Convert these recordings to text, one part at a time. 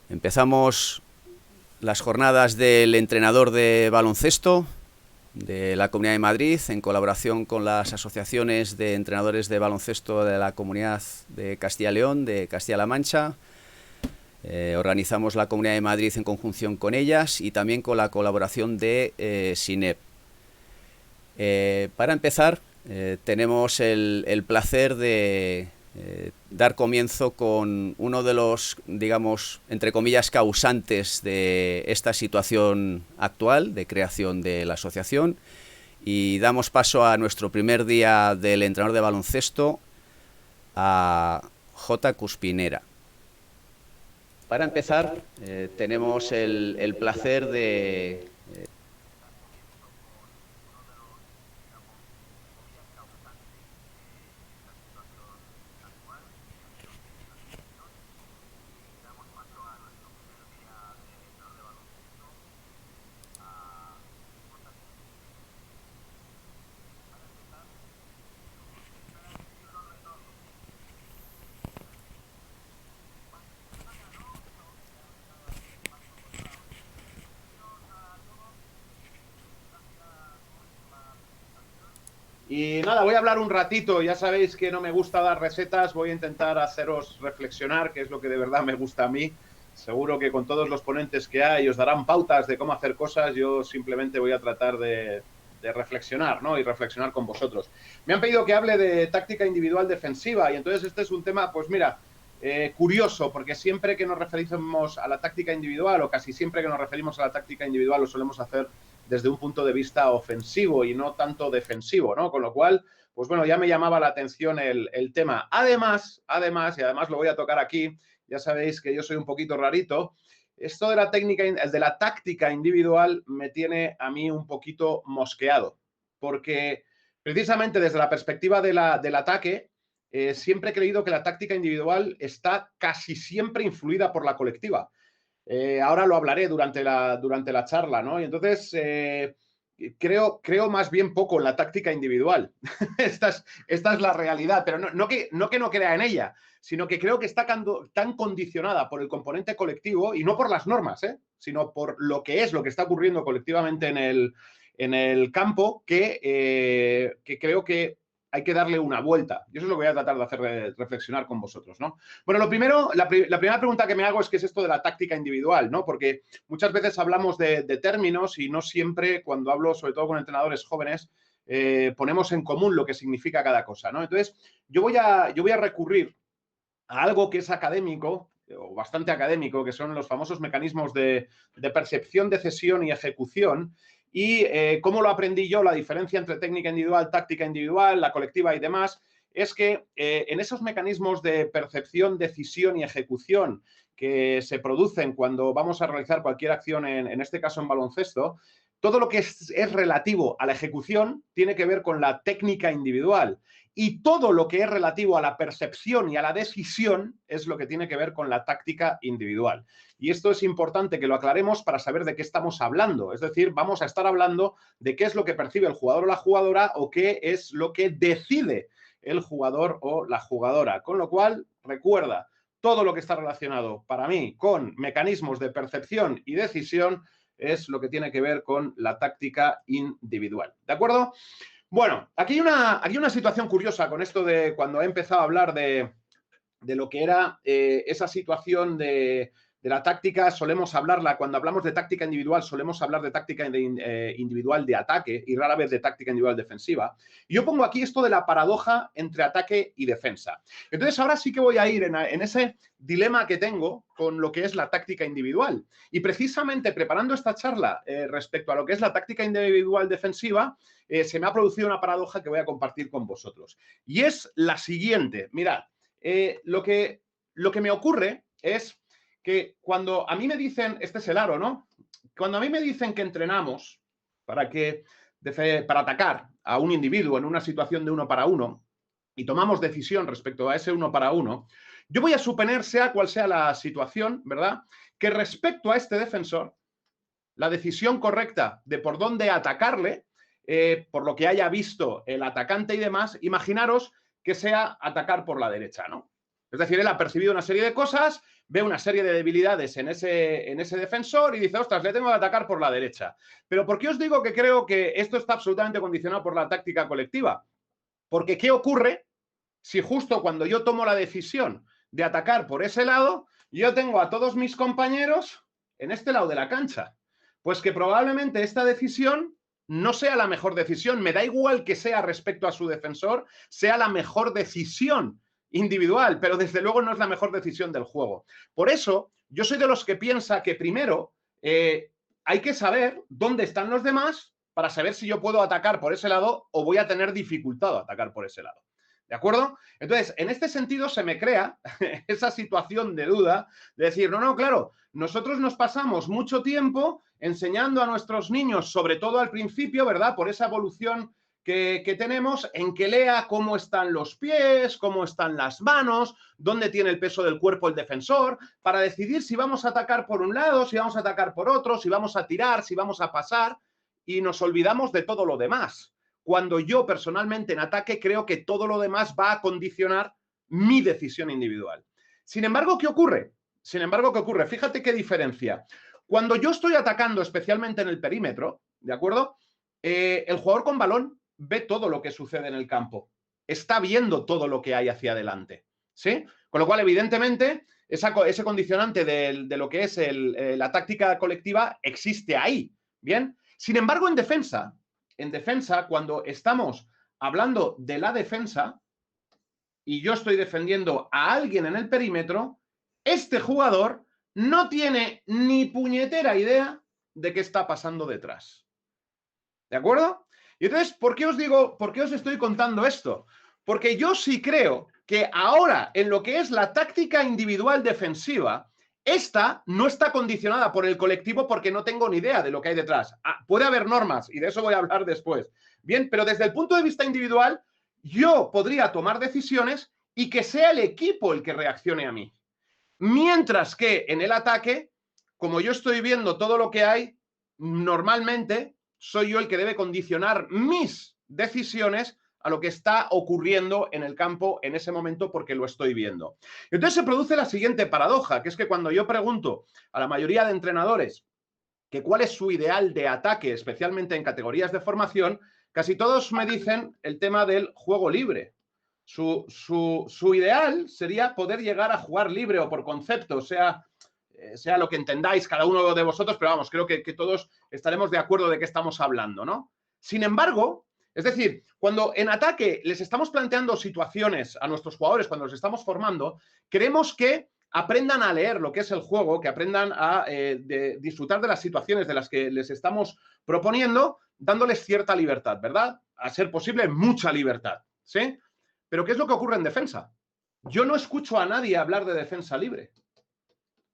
Empezamos las jornadas del entrenador de baloncesto de la Comunidad de Madrid en colaboración con las asociaciones de entrenadores de baloncesto de la Comunidad de Castilla y León, de Castilla-La Mancha. Organizamos la Comunidad de Madrid en conjunción con ellas y también con la colaboración de SINEP. Para empezar, tenemos el placer de dar comienzo con uno de los, digamos, entre comillas, causantes de esta situación actual de creación de la asociación, y damos paso a nuestro primer día del entrenador de baloncesto, a J. Cuspinera. Para empezar, tenemos el placer de Y nada, voy a hablar un ratito. Ya sabéis que no me gusta dar recetas, voy a intentar haceros reflexionar, que es lo que de verdad me gusta a mí. Seguro que con todos los ponentes que hay os darán pautas de cómo hacer cosas. Yo simplemente voy a tratar de reflexionar, ¿no? Y reflexionar con vosotros. Me han pedido que hable de táctica individual defensiva, y entonces este es un tema, pues mira, curioso, porque siempre que nos referimos a la táctica individual, o casi siempre que nos referimos a la táctica individual, lo solemos hacer desde un punto de vista ofensivo y no tanto defensivo, ¿no? Con lo cual, pues bueno, ya me llamaba la atención el tema. Además, y además lo voy a tocar aquí, ya sabéis que yo soy un poquito rarito, esto de la técnica, el de la táctica individual me tiene a mí un poquito mosqueado, porque precisamente desde la perspectiva del ataque, siempre he creído que la táctica individual está casi siempre influida por la colectiva. Ahora lo hablaré durante la charla, ¿no? Y entonces creo más bien poco en la táctica individual. esta es la realidad, pero no que no crea en ella, sino que creo que está tan condicionada por el componente colectivo y no por las normas, sino por lo que está ocurriendo colectivamente en el campo, que creo que hay que darle una vuelta. Y eso es lo que voy a tratar de hacer reflexionar con vosotros, ¿no? Bueno, lo primero, la primera pregunta que me hago es qué es esto de la táctica individual, ¿no? Porque muchas veces hablamos de términos y no siempre, cuando hablo, sobre todo con entrenadores jóvenes, ponemos en común lo que significa cada cosa, ¿no? Entonces, yo voy a recurrir a algo que es académico, o bastante académico, que son los famosos mecanismos de percepción, decisión y ejecución. Y cómo lo aprendí yo, la diferencia entre técnica individual, táctica individual, la colectiva y demás, es que en esos mecanismos de percepción, decisión y ejecución que se producen cuando vamos a realizar cualquier acción, en este caso en baloncesto, todo lo que es relativo a la ejecución tiene que ver con la técnica individual, y todo lo que es relativo a la percepción y a la decisión es lo que tiene que ver con la táctica individual. Y esto es importante que lo aclaremos para saber de qué estamos hablando. Es decir, vamos a estar hablando de qué es lo que percibe el jugador o la jugadora, o qué es lo que decide el jugador o la jugadora. Con lo cual, recuerda, todo lo que está relacionado para mí con mecanismos de percepción y decisión es lo que tiene que ver con la táctica individual. ¿De acuerdo? Bueno, aquí hay una situación curiosa con esto de cuando he empezado a hablar de lo que era esa situación de la táctica. Solemos hablarla, cuando hablamos de táctica individual, solemos hablar de táctica individual de ataque y rara vez de táctica individual defensiva. Y yo pongo aquí esto de la paradoja entre ataque y defensa. Entonces, ahora sí que voy a ir en ese dilema que tengo con lo que es la táctica individual. Y precisamente preparando esta charla respecto a lo que es la táctica individual defensiva, se me ha producido una paradoja que voy a compartir con vosotros. Y es la siguiente. Mirad, lo que me ocurre es que cuando a mí me dicen, este es el aro, ¿no? Cuando a mí me dicen que entrenamos para atacar a un individuo en una situación de uno para uno y tomamos decisión respecto a ese uno para uno, yo voy a suponer, sea cual sea la situación, ¿verdad?, que respecto a este defensor, la decisión correcta de por dónde atacarle, por lo que haya visto el atacante y demás, imaginaros que sea atacar por la derecha, ¿no? Es decir, él ha percibido una serie de cosas, ve una serie de debilidades en ese defensor y dice, ostras, le tengo que atacar por la derecha. Pero ¿por qué os digo que creo que esto está absolutamente condicionado por la táctica colectiva? Porque ¿qué ocurre si justo cuando yo tomo la decisión de atacar por ese lado, yo tengo a todos mis compañeros en este lado de la cancha? Pues que probablemente esta decisión no sea la mejor decisión, me da igual que sea respecto a su defensor, sea la mejor decisión individual, pero desde luego no es la mejor decisión del juego. Por eso, yo soy de los que piensa que primero hay que saber dónde están los demás para saber si yo puedo atacar por ese lado o voy a tener dificultad a atacar por ese lado. ¿De acuerdo? Entonces, en este sentido se me crea esa situación de duda de decir, no, claro, nosotros nos pasamos mucho tiempo enseñando a nuestros niños, sobre todo al principio, ¿verdad? Por esa evolución que tenemos, en que lea cómo están los pies, cómo están las manos, dónde tiene el peso del cuerpo el defensor, para decidir si vamos a atacar por un lado, si vamos a atacar por otro, si vamos a tirar, si vamos a pasar, y nos olvidamos de todo lo demás. Cuando yo personalmente en ataque creo que todo lo demás va a condicionar mi decisión individual. Sin embargo, ¿qué ocurre? Fíjate qué diferencia. Cuando yo estoy atacando, especialmente en el perímetro, ¿de acuerdo? El jugador con balón ve todo lo que sucede en el campo. Está viendo todo lo que hay hacia adelante, ¿sí? Con lo cual, evidentemente, ese condicionante de lo que es la táctica colectiva existe ahí, ¿bien? Sin embargo, en defensa, cuando estamos hablando de la defensa y yo estoy defendiendo a alguien en el perímetro, este jugador no tiene ni puñetera idea de qué está pasando detrás. ¿De acuerdo? Y entonces, ¿por qué os estoy contando esto? Porque yo sí creo que ahora, en lo que es la táctica individual defensiva, esta no está condicionada por el colectivo porque no tengo ni idea de lo que hay detrás. Puede haber normas y de eso voy a hablar después. Bien, pero desde el punto de vista individual, yo podría tomar decisiones y que sea el equipo el que reaccione a mí. Mientras que en el ataque, como yo estoy viendo todo lo que hay, normalmente soy yo el que debe condicionar mis decisiones a lo que está ocurriendo en el campo en ese momento porque lo estoy viendo. Entonces se produce la siguiente paradoja, que es que cuando yo pregunto a la mayoría de entrenadores que cuál es su ideal de ataque, especialmente en categorías de formación, casi todos me dicen el tema del juego libre. Su ideal sería poder llegar a jugar libre o por concepto, sea lo que entendáis cada uno de vosotros, pero vamos, creo que todos estaremos de acuerdo de qué estamos hablando, ¿no? Sin embargo, es decir, cuando en ataque les estamos planteando situaciones a nuestros jugadores, cuando los estamos formando, queremos que aprendan a leer lo que es el juego, que aprendan a disfrutar de las situaciones de las que les estamos proponiendo, dándoles cierta libertad, ¿verdad? A ser posible, mucha libertad, ¿sí? Pero ¿qué es lo que ocurre en defensa? Yo no escucho a nadie hablar de defensa libre.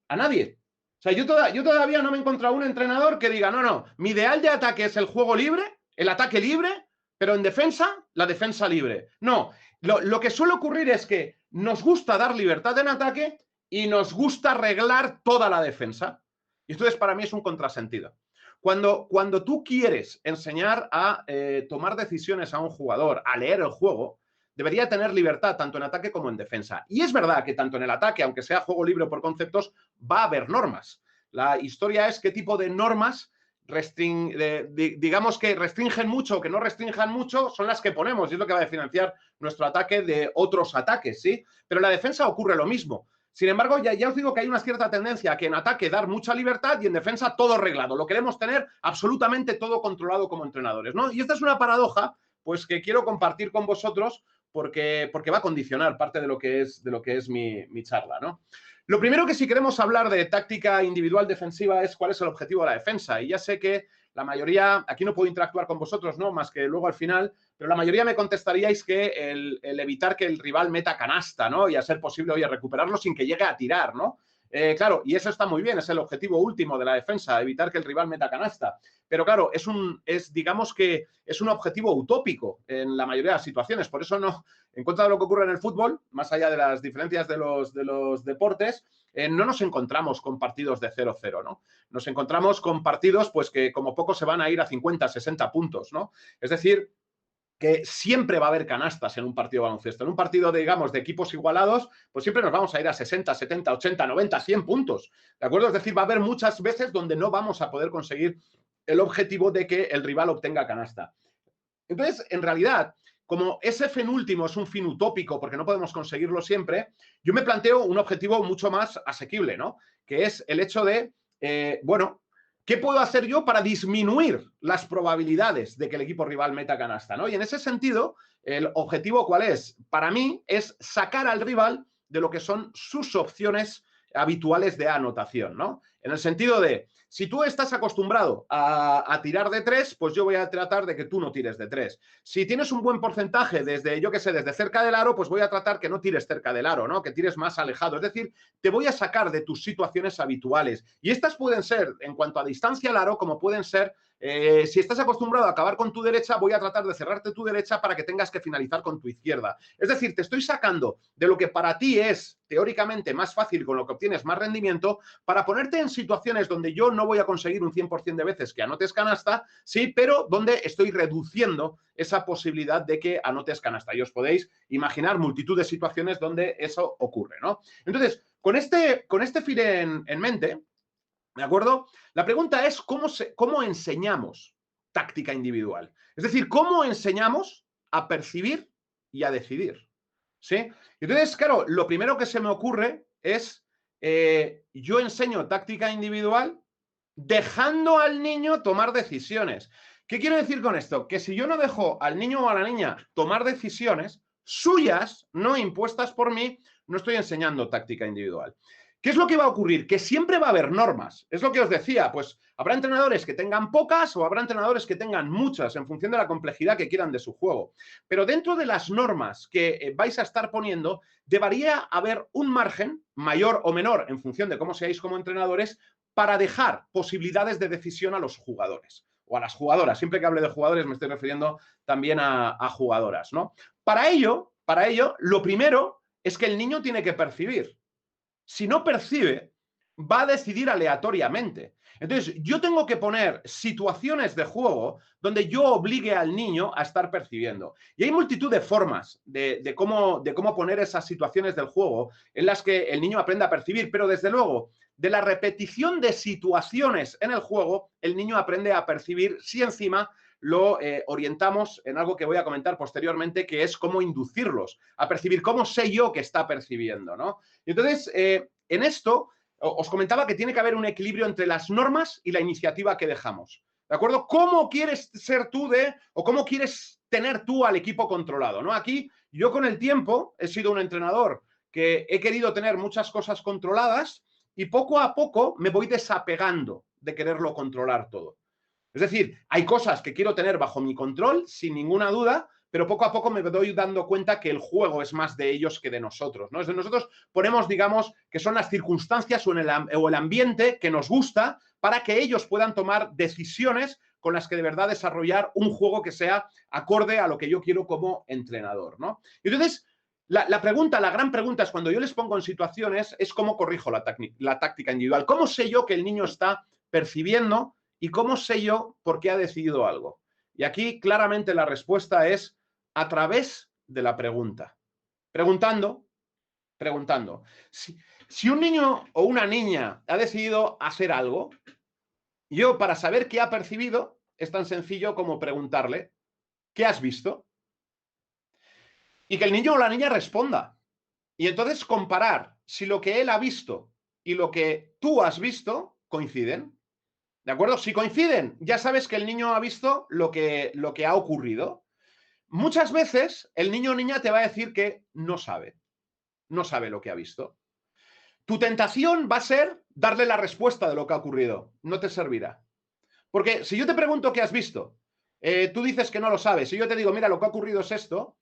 A nadie. O sea, yo todavía no me he encontrado un entrenador que diga, no, mi ideal de ataque es el juego libre, el ataque libre, pero en defensa, la defensa libre. No, lo que suele ocurrir es que nos gusta dar libertad en ataque y nos gusta arreglar toda la defensa. Y entonces para mí es un contrasentido. Cuando tú quieres enseñar a tomar decisiones a un jugador, a leer el juego, debería tener libertad tanto en ataque como en defensa. Y es verdad que tanto en el ataque, aunque sea juego libre por conceptos, va a haber normas. La historia es qué tipo de normas digamos que restringen mucho o que no restrinjan mucho son las que ponemos y es lo que va a diferenciar nuestro ataque de otros ataques, ¿sí? Pero en la defensa ocurre lo mismo. Sin embargo, ya os digo que hay una cierta tendencia a que en ataque dar mucha libertad y en defensa todo arreglado. Lo queremos tener absolutamente todo controlado como entrenadores, ¿no? Y esta es una paradoja, pues, que quiero compartir con vosotros porque va a condicionar parte de lo que es mi charla, ¿no? Lo primero que si queremos hablar de táctica individual defensiva es cuál es el objetivo de la defensa. Y ya sé que la mayoría, aquí no puedo interactuar con vosotros, ¿no? Más que luego al final, pero la mayoría me contestaríais que el evitar que el rival meta canasta, ¿no? Y a ser posible, oye, recuperarlo sin que llegue a tirar, ¿no? Claro, y eso está muy bien, es el objetivo último de la defensa, evitar que el rival meta canasta. Pero claro, digamos que es un objetivo utópico en la mayoría de las situaciones. Por eso no, en contra de lo que ocurre en el fútbol, más allá de las diferencias de los deportes, no nos encontramos con partidos de 0-0, ¿no? Nos encontramos con partidos, pues, que como poco se van a ir a 50, 60 puntos, ¿no? Es decir, que siempre va a haber canastas en un partido de baloncesto. En un partido, digamos, de equipos igualados, pues siempre nos vamos a ir a 60, 70, 80, 90, 100 puntos, ¿de acuerdo? Es decir, va a haber muchas veces donde no vamos a poder conseguir el objetivo de que el rival obtenga canasta. Entonces, en realidad, como ese fin último es un fin utópico porque no podemos conseguirlo siempre, yo me planteo un objetivo mucho más asequible, ¿no? Que es el hecho de, bueno, ¿qué puedo hacer yo para disminuir las probabilidades de que el equipo rival meta canasta, ¿no? Y en ese sentido, el objetivo, ¿cuál es? Para mí es sacar al rival de lo que son sus opciones habituales de anotación, ¿no? En el sentido de, si tú estás acostumbrado a tirar de 3, pues yo voy a tratar de que tú no tires de 3. Si tienes un buen porcentaje desde, yo qué sé, desde cerca del aro, pues voy a tratar que no tires cerca del aro, ¿no? Que tires más alejado. Es decir, te voy a sacar de tus situaciones habituales. Y estas pueden ser, en cuanto a distancia al aro, como pueden ser, si estás acostumbrado a acabar con tu derecha, voy a tratar de cerrarte tu derecha para que tengas que finalizar con tu izquierda. Es decir, te estoy sacando de lo que para ti es teóricamente más fácil, con lo que obtienes más rendimiento, para ponerte en situaciones donde yo no voy a conseguir un 100% de veces que anotes canasta, sí, pero donde estoy reduciendo esa posibilidad de que anotes canasta. Y os podéis imaginar multitud de situaciones donde eso ocurre, ¿no? Entonces, con este fin en mente, ¿de acuerdo? La pregunta es cómo enseñamos táctica individual. Es decir, cómo enseñamos a percibir y a decidir. ¿Sí? Entonces, claro, lo primero que se me ocurre es, yo enseño táctica individual dejando al niño tomar decisiones. ¿Qué quiero decir con esto? Que si yo no dejo al niño o a la niña tomar decisiones suyas, no impuestas por mí, no estoy enseñando táctica individual. ¿Qué es lo que va a ocurrir? Que siempre va a haber normas. Es lo que os decía, pues habrá entrenadores que tengan pocas o habrá entrenadores que tengan muchas en función de la complejidad que quieran de su juego. Pero dentro de las normas que vais a estar poniendo, debería haber un margen, mayor o menor, en función de cómo seáis como entrenadores, para dejar posibilidades de decisión a los jugadores o a las jugadoras. Siempre que hable de jugadores me estoy refiriendo también a jugadoras, ¿no? Para ello, lo primero es que el niño tiene que percibir. Si no percibe, va a decidir aleatoriamente. Entonces, yo tengo que poner situaciones de juego donde yo obligue al niño a estar percibiendo. Y hay multitud de formas de cómo poner esas situaciones del juego en las que el niño aprenda a percibir, pero desde luego, de la repetición de situaciones en el juego, el niño aprende a percibir si encima lo orientamos en algo que voy a comentar posteriormente, que es cómo inducirlos a percibir, cómo sé yo que está percibiendo, ¿no? Y entonces, en esto, os comentaba que tiene que haber un equilibrio entre las normas y la iniciativa que dejamos, ¿de acuerdo? ¿Cómo quieres ser tú o cómo quieres tener tú al equipo controlado, ¿no? Aquí, yo con el tiempo he sido un entrenador que he querido tener muchas cosas controladas y poco a poco me voy desapegando de quererlo controlar todo. Es decir, hay cosas que quiero tener bajo mi control, sin ninguna duda, pero poco a poco me doy dando cuenta que el juego es más de ellos que de nosotros, ¿no? Es de nosotros ponemos, digamos, que son las circunstancias o el ambiente que nos gusta para que ellos puedan tomar decisiones con las que de verdad desarrollar un juego que sea acorde a lo que yo quiero como entrenador, ¿no? Y entonces, la gran pregunta es cuando yo les pongo en situaciones, es cómo corrijo la táctica individual. ¿Cómo sé yo que el niño está percibiendo? ¿Y cómo sé yo por qué ha decidido algo? Y aquí claramente la respuesta es a través de la pregunta. Preguntando. Si un niño o una niña ha decidido hacer algo, yo para saber qué ha percibido es tan sencillo como preguntarle, ¿qué has visto? Y que el niño o la niña responda. Y entonces comparar si lo que él ha visto y lo que tú has visto coinciden. ¿De acuerdo? Si coinciden, ya sabes que el niño ha visto lo que ha ocurrido. Muchas veces el niño o niña te va a decir que no sabe lo que ha visto. Tu tentación va a ser darle la respuesta de lo que ha ocurrido. No te servirá. Porque si yo te pregunto qué has visto, tú dices que no lo sabes. Si yo te digo, mira, lo que ha ocurrido es esto,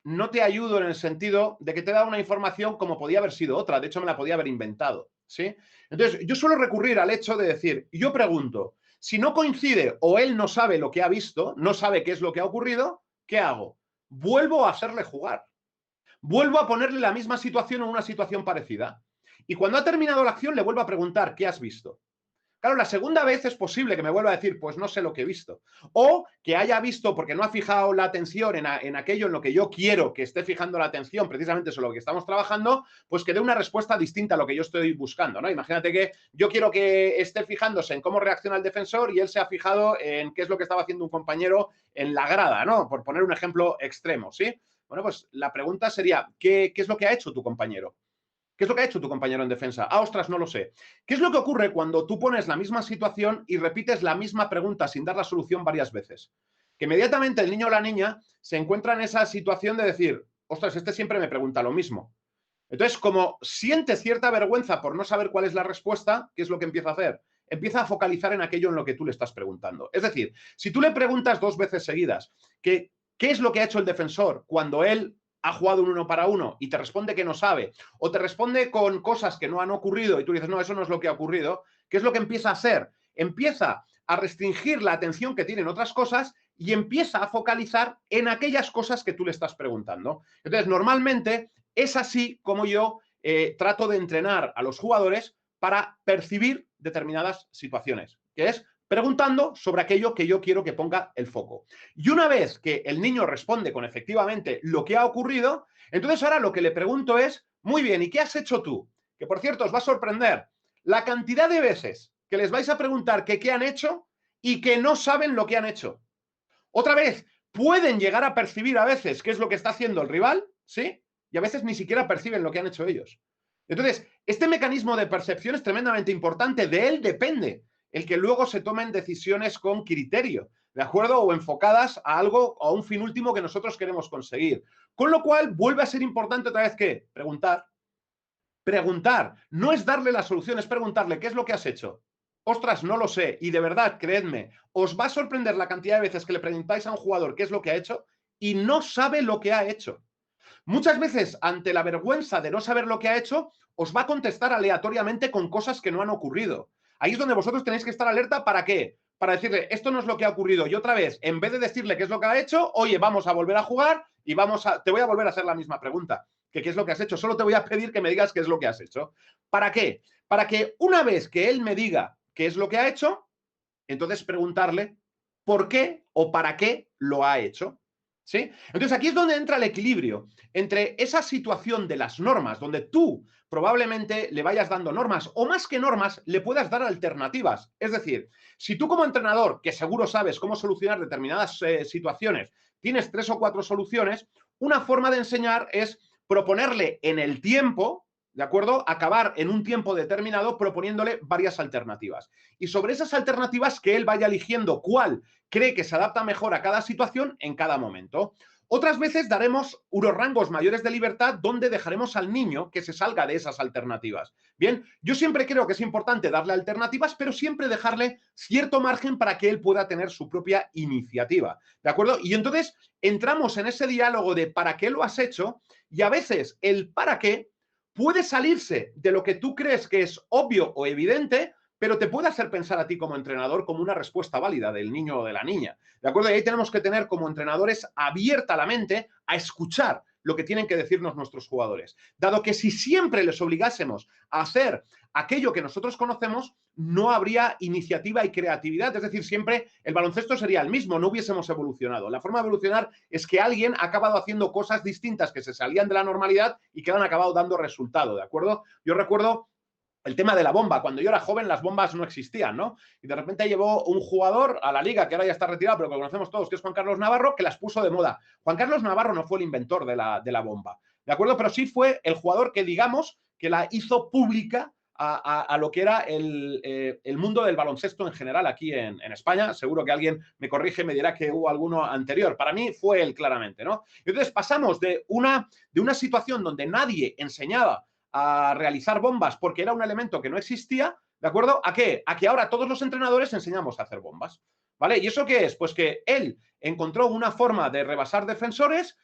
no te ayudo en el sentido de que te da una información como podía haber sido otra. De hecho, me la podía haber inventado. ¿Sí? Entonces, yo suelo recurrir al hecho de decir, yo pregunto, si no coincide o él no sabe lo que ha visto, no sabe qué es lo que ha ocurrido, ¿qué hago? Vuelvo a hacerle jugar. Vuelvo a ponerle la misma situación o una situación parecida. Y cuando ha terminado la acción, le vuelvo a preguntar, ¿qué has visto? Claro, la segunda vez es posible que me vuelva a decir, pues no sé lo que he visto. O que haya visto, porque no ha fijado la atención en aquello en lo que yo quiero que esté fijando la atención, precisamente sobre lo que estamos trabajando, pues que dé una respuesta distinta a lo que yo estoy buscando, ¿no? Imagínate que yo quiero que esté fijándose en cómo reacciona el defensor y él se ha fijado en qué es lo que estaba haciendo un compañero en la grada, ¿no? Por poner un ejemplo extremo, ¿sí? Bueno, pues la pregunta sería, ¿qué es lo que ha hecho tu compañero? ¿Qué es lo que ha hecho tu compañero en defensa? Ah, ostras, no lo sé. ¿Qué es lo que ocurre cuando tú pones la misma situación y repites la misma pregunta sin dar la solución varias veces? Que inmediatamente el niño o la niña se encuentra en esa situación de decir, ostras, este siempre me pregunta lo mismo. Entonces, como siente cierta vergüenza por no saber cuál es la respuesta, ¿qué es lo que empieza a hacer? Empieza a focalizar en aquello en lo que tú le estás preguntando. Es decir, si tú le preguntas 2 veces seguidas qué es lo que ha hecho el defensor cuando él ha jugado un 1 para 1 y te responde que no sabe, o te responde con cosas que no han ocurrido y tú dices, no, eso no es lo que ha ocurrido, ¿qué es lo que empieza a hacer? Empieza a restringir la atención que tiene en otras cosas y empieza a focalizar en aquellas cosas que tú le estás preguntando. Entonces, normalmente es así como yo trato de entrenar a los jugadores para percibir determinadas situaciones, que es preguntando sobre aquello que yo quiero que ponga el foco. Y una vez que el niño responde con efectivamente lo que ha ocurrido, entonces ahora lo que le pregunto es, muy bien, ¿y qué has hecho tú? Que por cierto os va a sorprender la cantidad de veces que les vais a preguntar que qué han hecho y que no saben lo que han hecho. Otra vez, pueden llegar a percibir a veces qué es lo que está haciendo el rival, ¿sí? Y a veces ni siquiera perciben lo que han hecho ellos. Entonces, este mecanismo de percepción es tremendamente importante. De él depende el que luego se tomen decisiones con criterio, ¿de acuerdo? O enfocadas a algo o a un fin último que nosotros queremos conseguir. Con lo cual, vuelve a ser importante otra vez que preguntar. Preguntar. No es darle la solución, es preguntarle qué es lo que has hecho. Ostras, no lo sé. Y de verdad, creedme, os va a sorprender la cantidad de veces que le preguntáis a un jugador qué es lo que ha hecho y no sabe lo que ha hecho. Muchas veces, ante la vergüenza de no saber lo que ha hecho, os va a contestar aleatoriamente con cosas que no han ocurrido. Ahí es donde vosotros tenéis que estar alerta. ¿Para qué? Para decirle, esto no es lo que ha ocurrido. Y otra vez, en vez de decirle qué es lo que ha hecho, oye, vamos a volver a jugar y te voy a volver a hacer la misma pregunta. ¿Qué es lo que has hecho? Solo te voy a pedir que me digas qué es lo que has hecho. ¿Para qué? Para que una vez que él me diga qué es lo que ha hecho, entonces preguntarle por qué o para qué lo ha hecho. ¿Sí? Entonces aquí es donde entra el equilibrio entre esa situación de las normas, donde tú probablemente le vayas dando normas o más que normas, le puedas dar alternativas. Es decir, si tú como entrenador, que seguro sabes cómo solucionar determinadas situaciones, tienes 3 o 4 soluciones, una forma de enseñar es proponerle en el tiempo, ¿de acuerdo? Acabar en un tiempo determinado proponiéndole varias alternativas. Y sobre esas alternativas que él vaya eligiendo cuál cree que se adapta mejor a cada situación en cada momento. Otras veces daremos unos rangos mayores de libertad donde dejaremos al niño que se salga de esas alternativas. Bien, yo siempre creo que es importante darle alternativas, pero siempre dejarle cierto margen para que él pueda tener su propia iniciativa. ¿De acuerdo? Y entonces entramos en ese diálogo de para qué lo has hecho y a veces el para qué puede salirse de lo que tú crees que es obvio o evidente, pero te puede hacer pensar a ti como entrenador como una respuesta válida del niño o de la niña. ¿De acuerdo? Y ahí tenemos que tener como entrenadores abierta la mente a escuchar lo que tienen que decirnos nuestros jugadores. Dado que si siempre les obligásemos a hacer aquello que nosotros conocemos, no habría iniciativa y creatividad. Es decir, siempre el baloncesto sería el mismo, no hubiésemos evolucionado. La forma de evolucionar es que alguien ha acabado haciendo cosas distintas que se salían de la normalidad y que han acabado dando resultado, ¿de acuerdo? Yo recuerdo el tema de la bomba. Cuando yo era joven, las bombas no existían, ¿no? Y de repente llevó un jugador a la liga, que ahora ya está retirado, pero que conocemos todos, que es Juan Carlos Navarro, que las puso de moda. Juan Carlos Navarro no fue el inventor de la bomba, ¿de acuerdo? Pero sí fue el jugador que, digamos, que la hizo pública a lo que era el mundo del baloncesto en general aquí en España. Seguro que alguien me corrige y me dirá que hubo alguno anterior. Para mí fue él, claramente, ¿no? Entonces pasamos de una situación donde nadie enseñaba a realizar bombas porque era un elemento que no existía, ¿de acuerdo? ¿A qué? A que ahora todos los entrenadores enseñamos a hacer bombas, ¿vale? ¿Y eso qué es? Pues que él encontró una forma de rebasar defensores,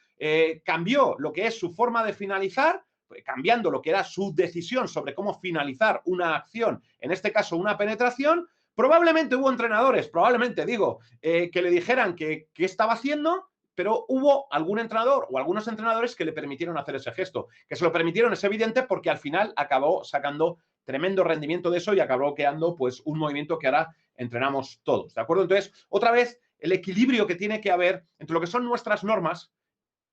cambió lo que es su forma de finalizar, cambiando lo que era su decisión sobre cómo finalizar una acción, en este caso una penetración. Probablemente hubo entrenadores, probablemente digo, que le dijeran qué estaba haciendo, pero hubo algún entrenador o algunos entrenadores que le permitieron hacer ese gesto. Que se lo permitieron es evidente porque al final acabó sacando tremendo rendimiento de eso y acabó quedando pues un movimiento que ahora entrenamos todos, ¿de acuerdo? Entonces, otra vez, el equilibrio que tiene que haber entre lo que son nuestras normas,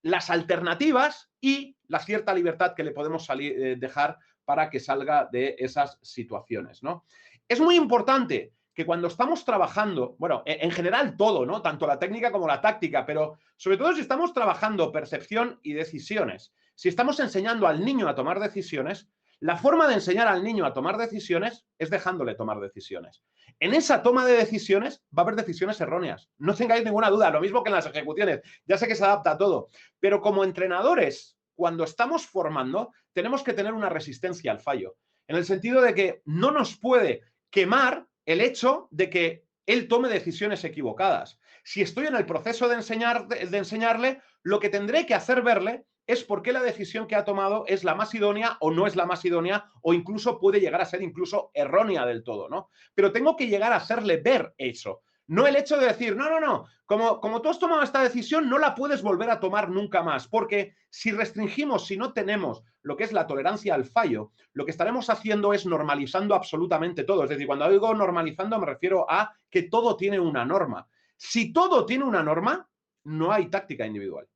las alternativas y la cierta libertad que le podemos dejar para que salga de esas situaciones, ¿no? Es muy importante que cuando estamos trabajando, bueno, en general todo, ¿no? Tanto la técnica como la táctica, pero sobre todo si estamos trabajando percepción y decisiones, si estamos enseñando al niño a tomar decisiones, la forma de enseñar al niño a tomar decisiones es dejándole tomar decisiones. En esa toma de decisiones va a haber decisiones erróneas. No tengáis ninguna duda, lo mismo que en las ejecuciones. Ya sé que se adapta a todo, pero como entrenadores, cuando estamos formando, tenemos que tener una resistencia al fallo. En el sentido de que no nos puede quemar el hecho de que él tome decisiones equivocadas. Si estoy en el proceso de enseñarle, lo que tendré que hacer verle es por qué la decisión que ha tomado es la más idónea o no es la más idónea o incluso puede llegar a ser incluso errónea del todo, ¿no? Pero tengo que llegar a hacerle ver eso. No el hecho de decir, no, como tú has tomado esta decisión, no la puedes volver a tomar nunca más, porque si restringimos, si no tenemos lo que es la tolerancia al fallo, lo que estaremos haciendo es normalizando absolutamente todo. Es decir, cuando digo normalizando me refiero a que todo tiene una norma. Si todo tiene una norma, no hay táctica individual.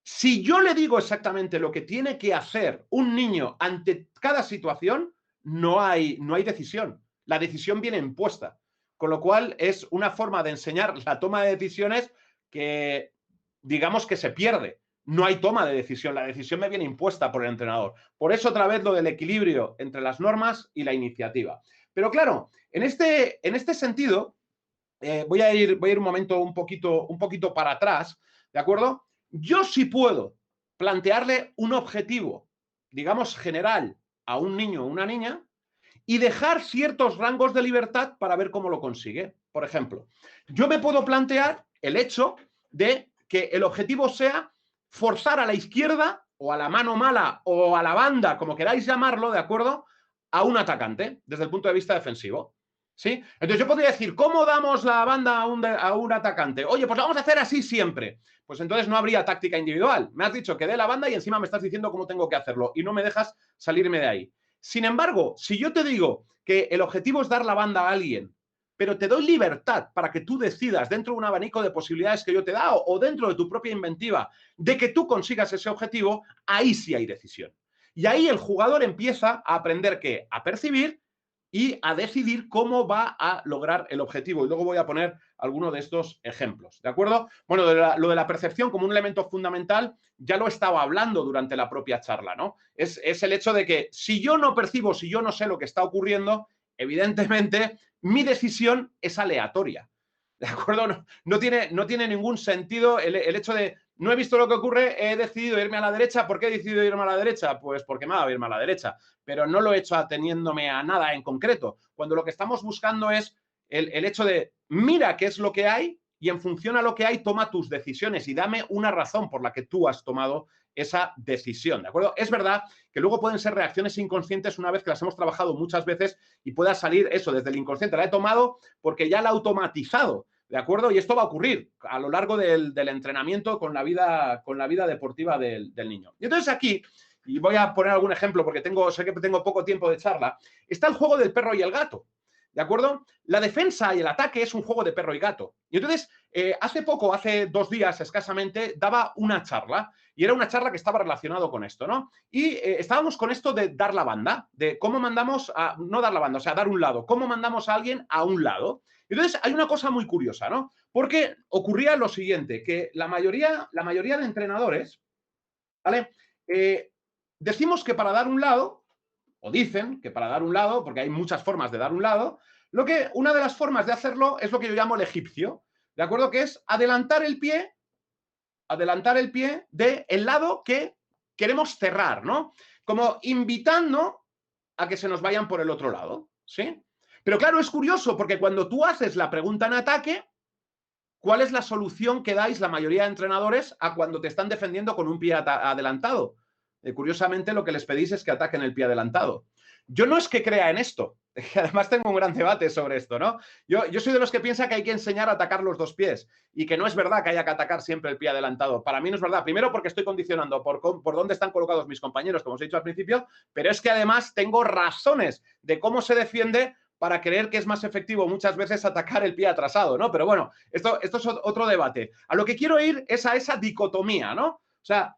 Si yo le digo exactamente lo que tiene que hacer un niño ante cada situación, no hay decisión. La decisión viene impuesta. Con lo cual es una forma de enseñar la toma de decisiones que digamos que se pierde. No hay toma de decisión, la decisión me viene impuesta por el entrenador. Por eso otra vez lo del equilibrio entre las normas y la iniciativa. Pero claro, en este sentido, voy a ir un momento un poquito para atrás, ¿de acuerdo? Yo sí puedo plantearle un objetivo, digamos, general a un niño o una niña y dejar ciertos rangos de libertad para ver cómo lo consigue. Por ejemplo, yo me puedo plantear el hecho de que el objetivo sea forzar a la izquierda o a la mano mala o a la banda, como queráis llamarlo, ¿de acuerdo?, a un atacante desde el punto de vista defensivo. ¿Sí? Entonces yo podría decir, ¿cómo damos la banda a un atacante? Oye, pues lo vamos a hacer así siempre. Pues entonces no habría táctica individual. Me has dicho que dé la banda y encima me estás diciendo cómo tengo que hacerlo y no me dejas salirme de ahí. Sin embargo, si yo te digo que el objetivo es dar la banda a alguien, pero te doy libertad para que tú decidas dentro de un abanico de posibilidades que yo te he dado o dentro de tu propia inventiva de que tú consigas ese objetivo, ahí sí hay decisión. Y ahí el jugador empieza a aprender ¿qué? A percibir y a decidir cómo va a lograr el objetivo. Y luego voy a poner alguno de estos ejemplos, ¿de acuerdo? Bueno, lo de la percepción como un elemento fundamental ya lo estaba hablando durante la propia charla, ¿no? Es el hecho de que si yo no percibo, si yo no sé lo que está ocurriendo, evidentemente mi decisión es aleatoria, ¿de acuerdo? No tiene ningún sentido el hecho de no he visto lo que ocurre, he decidido irme a la derecha. ¿Por qué he decidido irme a la derecha? Pues porque me ha dado irme a la derecha, pero no lo he hecho ateniéndome a nada en concreto. Cuando lo que estamos buscando es el hecho de mira qué es lo que hay y en función a lo que hay toma tus decisiones y dame una razón por la que tú has tomado esa decisión, ¿de acuerdo? Es verdad que luego pueden ser reacciones inconscientes una vez que las hemos trabajado muchas veces y pueda salir eso desde el inconsciente. La he tomado porque ya la he automatizado, ¿de acuerdo? Y esto va a ocurrir a lo largo del entrenamiento con la vida deportiva del niño. Y entonces aquí, y voy a poner algún ejemplo porque sé que tengo poco tiempo de charla, está el juego del perro y el gato, ¿de acuerdo? La defensa y el ataque es un juego de perro y gato. Y entonces, hace 2 días escasamente, daba una charla y era una charla que estaba relacionado con esto, ¿no? Y estábamos con esto de dar la banda, de cómo mandamos no dar la banda, o sea, dar un lado, cómo mandamos a alguien a un lado. Entonces, hay una cosa muy curiosa, ¿no? Porque ocurría lo siguiente, que la mayoría de entrenadores, ¿vale? Decimos que para dar un lado, o dicen que para dar un lado, porque hay muchas formas de dar un lado, una de las formas de hacerlo es lo que yo llamo el egipcio, ¿de acuerdo? Que es adelantar el pie del lado que queremos cerrar, ¿no? Como invitando a que se nos vayan por el otro lado, ¿sí? Pero claro, es curioso porque cuando tú haces la pregunta en ataque, ¿cuál es la solución que dais la mayoría de entrenadores a cuando te están defendiendo con un pie adelantado? Curiosamente, lo que les pedís es que ataquen el pie adelantado. Yo no es que crea en esto, además tengo un gran debate sobre esto, ¿no? Yo soy de los que piensa que hay que enseñar a atacar los dos pies y que no es verdad que haya que atacar siempre el pie adelantado. Para mí no es verdad. Primero porque estoy condicionando por dónde están colocados mis compañeros, como os he dicho al principio, pero es que además tengo razones de cómo se defiende para creer que es más efectivo muchas veces atacar el pie atrasado, ¿no? Pero bueno, esto es otro debate. A lo que quiero ir es a esa dicotomía, ¿no? O sea,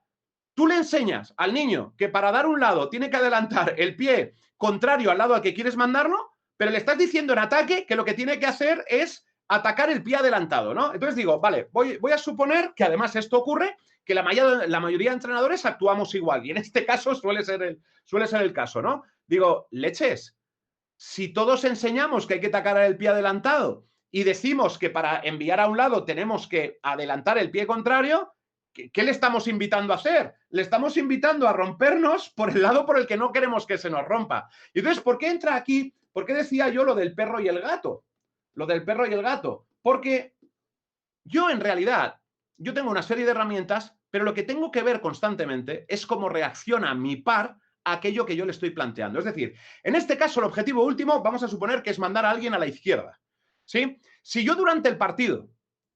tú le enseñas al niño que para dar un lado tiene que adelantar el pie contrario al lado al que quieres mandarlo, pero le estás diciendo en ataque que lo que tiene que hacer es atacar el pie adelantado, ¿no? Entonces digo, vale, voy a suponer que además esto ocurre, que la mayoría de entrenadores actuamos igual, y en este caso suele ser el caso, ¿no? Digo, leches, si todos enseñamos que hay que atacar el pie adelantado y decimos que para enviar a un lado tenemos que adelantar el pie contrario, ¿qué le estamos invitando a hacer? Le estamos invitando a rompernos por el lado por el que no queremos que se nos rompa. Y entonces, ¿por qué entra aquí? ¿Por qué decía yo lo del perro y el gato? Lo del perro y el gato. Porque yo, en realidad, yo tengo una serie de herramientas, pero lo que tengo que ver constantemente es cómo reacciona mi par a aquello que yo le estoy planteando. Es decir, en este caso, el objetivo último, vamos a suponer que es mandar a alguien a la izquierda. ¿Sí? Si yo durante el partido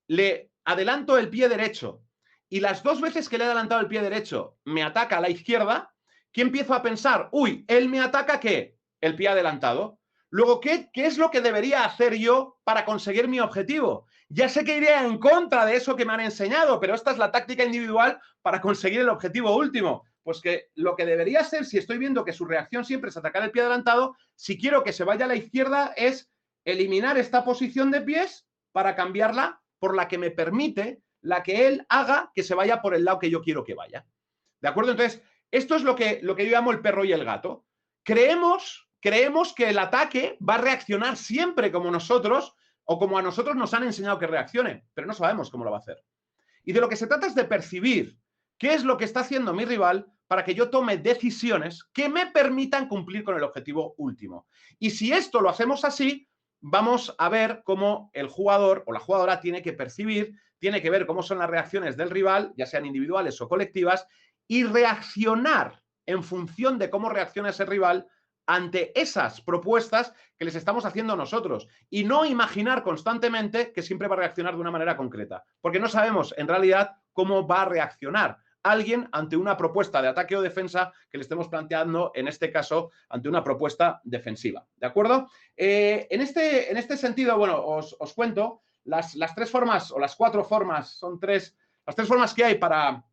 le adelanto el pie derecho y las dos veces que le he adelantado el pie derecho me ataca a la izquierda, ¿qué empiezo a pensar? Uy, él me ataca ¿qué? El pie adelantado. Luego, ¿qué es lo que debería hacer yo para conseguir mi objetivo? Ya sé que iré en contra de eso que me han enseñado, pero esta es la táctica individual para conseguir el objetivo último. Pues que lo que debería hacer, si estoy viendo que su reacción siempre es atacar el pie adelantado, si quiero que se vaya a la izquierda, es eliminar esta posición de pies para cambiarla por la que me permite la que él haga que se vaya por el lado que yo quiero que vaya. ¿De acuerdo? Entonces, esto es lo que yo llamo el perro y el gato. Creemos que el ataque va a reaccionar siempre como nosotros o como a nosotros nos han enseñado que reaccione, pero no sabemos cómo lo va a hacer. Y de lo que se trata es de percibir qué es lo que está haciendo mi rival para que yo tome decisiones que me permitan cumplir con el objetivo último. Y si esto lo hacemos así, vamos a ver cómo el jugador o la jugadora tiene que percibir, tiene que ver cómo son las reacciones del rival, ya sean individuales o colectivas, y reaccionar en función de cómo reacciona ese rival ante esas propuestas que les estamos haciendo nosotros y no imaginar constantemente que siempre va a reaccionar de una manera concreta, porque no sabemos en realidad cómo va a reaccionar alguien ante una propuesta de ataque o defensa que le estemos planteando, en este caso, ante una propuesta defensiva. ¿De acuerdo? En este sentido, bueno, os cuento las tres formas o las cuatro formas, son tres, las tres formas que hay para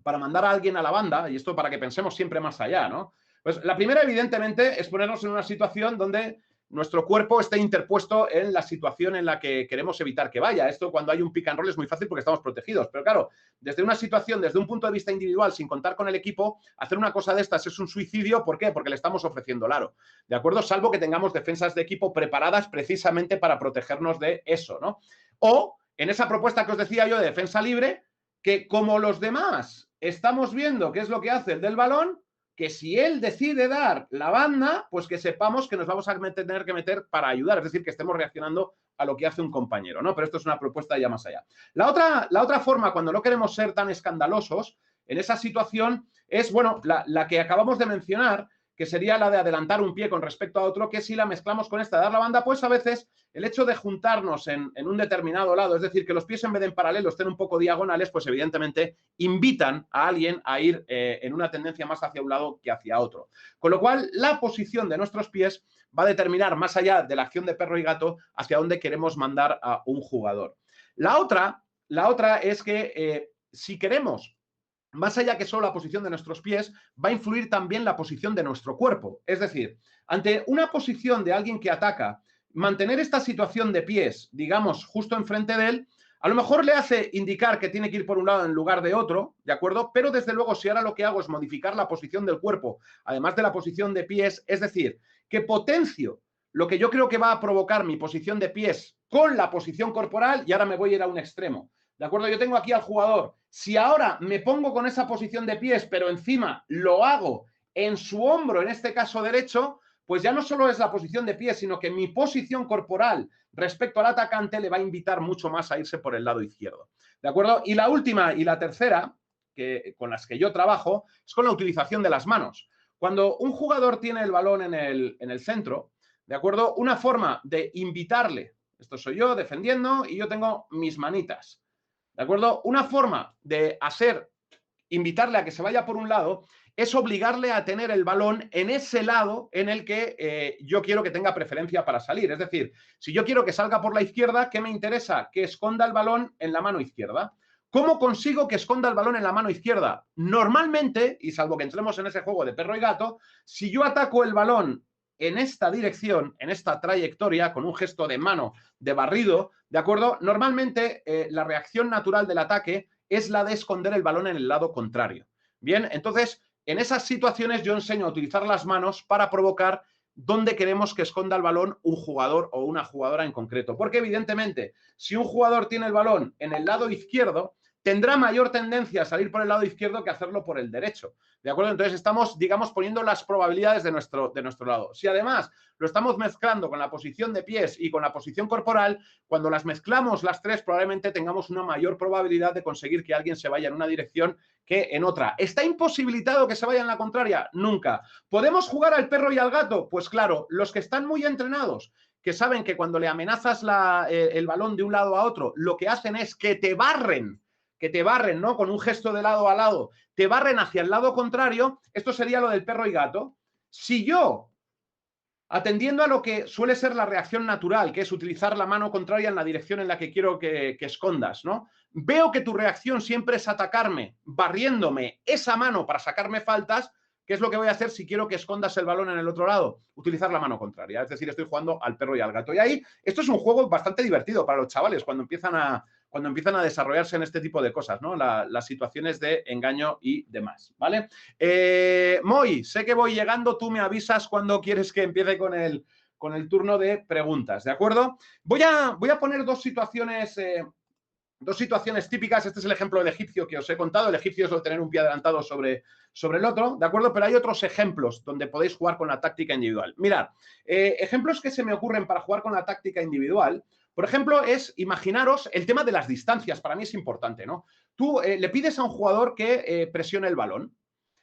mandar a alguien a la banda, y esto para que pensemos siempre más allá, ¿no? Pues la primera, evidentemente, es ponernos en una situación donde nuestro cuerpo esté interpuesto en la situación en la que queremos evitar que vaya. Esto cuando hay un pick and roll es muy fácil porque estamos protegidos. Pero claro, desde una situación, desde un punto de vista individual, sin contar con el equipo, hacer una cosa de estas es un suicidio. ¿Por qué? Porque le estamos ofreciendo el aro. ¿De acuerdo? Salvo que tengamos defensas de equipo preparadas precisamente para protegernos de eso, ¿no? O en esa propuesta que os decía yo de defensa libre, que como los demás estamos viendo qué es lo que hace el del balón, que si él decide dar la banda, pues que sepamos que nos vamos a tener que meter para ayudar, es decir, que estemos reaccionando a lo que hace un compañero, ¿no? Pero esto es una propuesta ya más allá. La otra forma, cuando no queremos ser tan escandalosos en esa situación, es, bueno, la que acabamos de mencionar, que sería la de adelantar un pie con respecto a otro, que si la mezclamos con esta de dar la banda, pues a veces el hecho de juntarnos en un determinado lado, es decir, que los pies en vez de en paralelo estén un poco diagonales, pues evidentemente invitan a alguien a ir en una tendencia más hacia un lado que hacia otro. Con lo cual, la posición de nuestros pies va a determinar, más allá de la acción de perro y gato, hacia dónde queremos mandar a un jugador. La otra es que si queremos, más allá que solo la posición de nuestros pies, va a influir también la posición de nuestro cuerpo. Es decir, ante una posición de alguien que ataca, mantener esta situación de pies, digamos, justo enfrente de él, a lo mejor le hace indicar que tiene que ir por un lado en lugar de otro, ¿de acuerdo? Pero desde luego, si ahora lo que hago es modificar la posición del cuerpo, además de la posición de pies, es decir, que potencio lo que yo creo que va a provocar mi posición de pies con la posición corporal, y ahora me voy a ir a un extremo. ¿De acuerdo? Yo tengo aquí al jugador. Si ahora me pongo con esa posición de pies, pero encima lo hago en su hombro, en este caso derecho, pues ya no solo es la posición de pies, sino que mi posición corporal respecto al atacante le va a invitar mucho más a irse por el lado izquierdo. ¿De acuerdo? Y la última y la tercera, con las que yo trabajo, es con la utilización de las manos. Cuando un jugador tiene el balón en el centro, ¿de acuerdo? Una forma de invitarle, esto soy yo defendiendo y yo tengo mis manitas, ¿de acuerdo? Una forma de invitarle a que se vaya por un lado es obligarle a tener el balón en ese lado en el que yo quiero que tenga preferencia para salir. Es decir, si yo quiero que salga por la izquierda, ¿qué me interesa? Que esconda el balón en la mano izquierda. ¿Cómo consigo que esconda el balón en la mano izquierda? Normalmente, y salvo que entremos en ese juego de perro y gato, si yo ataco el balón en esta dirección, en esta trayectoria, con un gesto de mano, de barrido, ¿de acuerdo? Normalmente la reacción natural del ataque es la de esconder el balón en el lado contrario. Bien, entonces, en esas situaciones yo enseño a utilizar las manos para provocar dónde queremos que esconda el balón un jugador o una jugadora en concreto. Porque evidentemente, si un jugador tiene el balón en el lado izquierdo, tendrá mayor tendencia a salir por el lado izquierdo que hacerlo por el derecho. ¿De acuerdo? Entonces estamos, digamos, poniendo las probabilidades de nuestro lado. Si además lo estamos mezclando con la posición de pies y con la posición corporal, cuando las mezclamos las tres probablemente tengamos una mayor probabilidad de conseguir que alguien se vaya en una dirección que en otra. ¿Está imposibilitado que se vaya en la contraria? Nunca. ¿Podemos jugar al perro y al gato? Pues claro, los que están muy entrenados, que saben que cuando le amenazas el balón de un lado a otro, lo que hacen es que te barren, ¿no? Con un gesto de lado a lado, te barren hacia el lado contrario, esto sería lo del perro y gato. Si yo, atendiendo a lo que suele ser la reacción natural, que es utilizar la mano contraria en la dirección en la que quiero que escondas, ¿no? Veo que tu reacción siempre es atacarme, barriéndome esa mano para sacarme faltas. ¿Qué es lo que voy a hacer si quiero que escondas el balón en el otro lado? Utilizar la mano contraria. Es decir, estoy jugando al perro y al gato. Y ahí, esto es un juego bastante divertido para los chavales cuando empiezan a desarrollarse en este tipo de cosas, ¿no? Las situaciones de engaño y demás, ¿vale? Moy, sé que voy llegando, tú me avisas cuando quieres que empiece con el turno de preguntas, ¿de acuerdo? Voy a poner dos situaciones típicas. Este es el ejemplo del egipcio que os he contado. El egipcio es lo de tener un pie adelantado sobre el otro, ¿de acuerdo? Pero hay otros ejemplos donde podéis jugar con la táctica individual. Mirad, ejemplos que se me ocurren para jugar con la táctica individual, por ejemplo, es, imaginaros, el tema de las distancias. Para mí es importante, ¿no? Tú le pides a un jugador que presione el balón.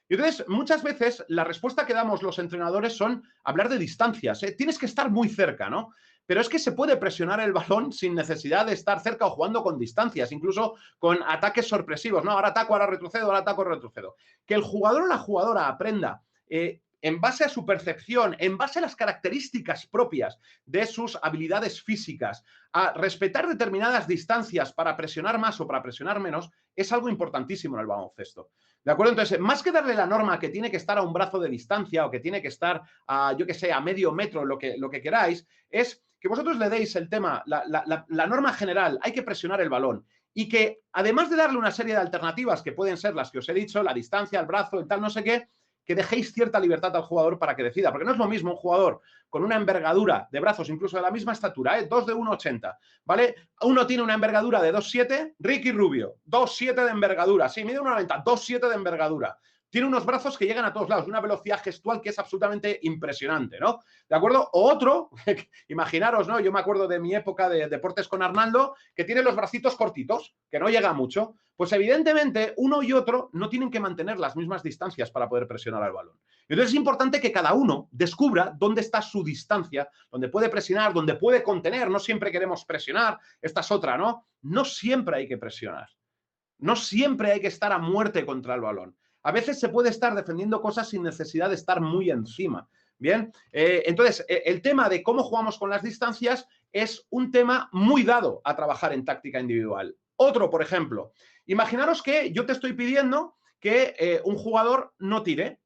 Y entonces, muchas veces, la respuesta que damos los entrenadores son hablar de distancias. Tienes que estar muy cerca, ¿no? Pero es que se puede presionar el balón sin necesidad de estar cerca o jugando con distancias, incluso con ataques sorpresivos, ¿no? Ahora ataco, ahora retrocedo, ahora ataco, retrocedo. Que el jugador o la jugadora aprenda en base a su percepción, en base a las características propias de sus habilidades físicas, a respetar determinadas distancias para presionar más o para presionar menos, es algo importantísimo en el baloncesto. ¿De acuerdo? Entonces, más que darle la norma que tiene que estar a un brazo de distancia o que tiene que estar a, yo que sé, a medio metro, lo que queráis, es que vosotros le deis el tema, la norma general, hay que presionar el balón. Y que, además de darle una serie de alternativas que pueden ser las que os he dicho, la distancia, el brazo, el tal, no sé qué, que dejéis cierta libertad al jugador para que decida, porque no es lo mismo un jugador con una envergadura de brazos, incluso de la misma estatura, 2 de 1,80, ¿vale? Uno tiene una envergadura de 2,7, Ricky Rubio, 2,7 de envergadura, sí, mide 1,90, 2,7 de envergadura. Tiene unos brazos que llegan a todos lados, una velocidad gestual que es absolutamente impresionante, ¿no? ¿De acuerdo? O otro, imaginaros, ¿no? Yo me acuerdo de mi época de deportes con Arnaldo, que tiene los bracitos cortitos, que no llega mucho. Pues evidentemente uno y otro no tienen que mantener las mismas distancias para poder presionar al balón. Entonces es importante que cada uno descubra dónde está su distancia, dónde puede presionar, dónde puede contener. No siempre queremos presionar, esta es otra, ¿no? No siempre hay que presionar. No siempre hay que estar a muerte contra el balón. A veces se puede estar defendiendo cosas sin necesidad de estar muy encima. Bien, entonces el tema de cómo jugamos con las distancias es un tema muy dado a trabajar en táctica individual. Otro, por ejemplo, imaginaros que yo te estoy pidiendo que un jugador no tire,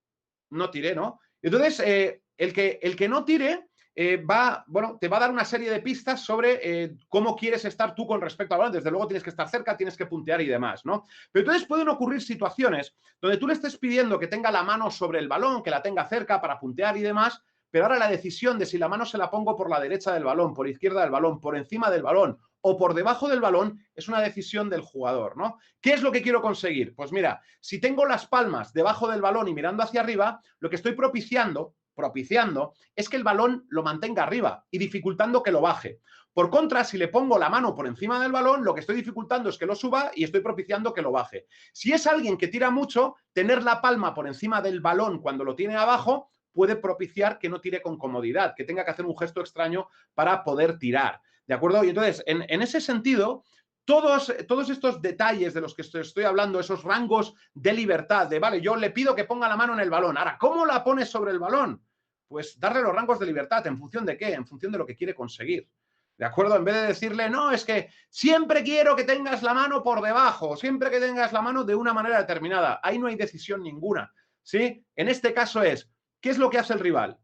¿no? Entonces, el que no tire te va a dar una serie de pistas sobre cómo quieres estar tú con respecto al balón. Desde luego tienes que estar cerca, tienes que puntear y demás, ¿no? Pero entonces pueden ocurrir situaciones donde tú le estés pidiendo que tenga la mano sobre el balón, que la tenga cerca para puntear y demás, pero ahora la decisión de si la mano se la pongo por la derecha del balón, por izquierda del balón, por encima del balón o por debajo del balón es una decisión del jugador, ¿no? ¿Qué es lo que quiero conseguir? Pues mira, si tengo las palmas debajo del balón y mirando hacia arriba, lo que estoy propiciando es que el balón lo mantenga arriba y dificultando que lo baje. Por contra, si le pongo la mano por encima del balón, lo que estoy dificultando es que lo suba y estoy propiciando que lo baje. Si es alguien que tira mucho, tener la palma por encima del balón cuando lo tiene abajo puede propiciar que no tire con comodidad, que tenga que hacer un gesto extraño para poder tirar, ¿de acuerdo? Y entonces, en ese sentido, todos estos detalles de los que estoy hablando, esos rangos de libertad, de, vale, yo le pido que ponga la mano en el balón. Ahora, ¿cómo la pones sobre el balón? Pues darle los rangos de libertad. ¿En función de qué? En función de lo que quiere conseguir. ¿De acuerdo? En vez de decirle, no, es que siempre quiero que tengas la mano por debajo, siempre que tengas la mano de una manera determinada. Ahí no hay decisión ninguna, ¿sí? En este caso es, ¿qué es lo que hace el rival?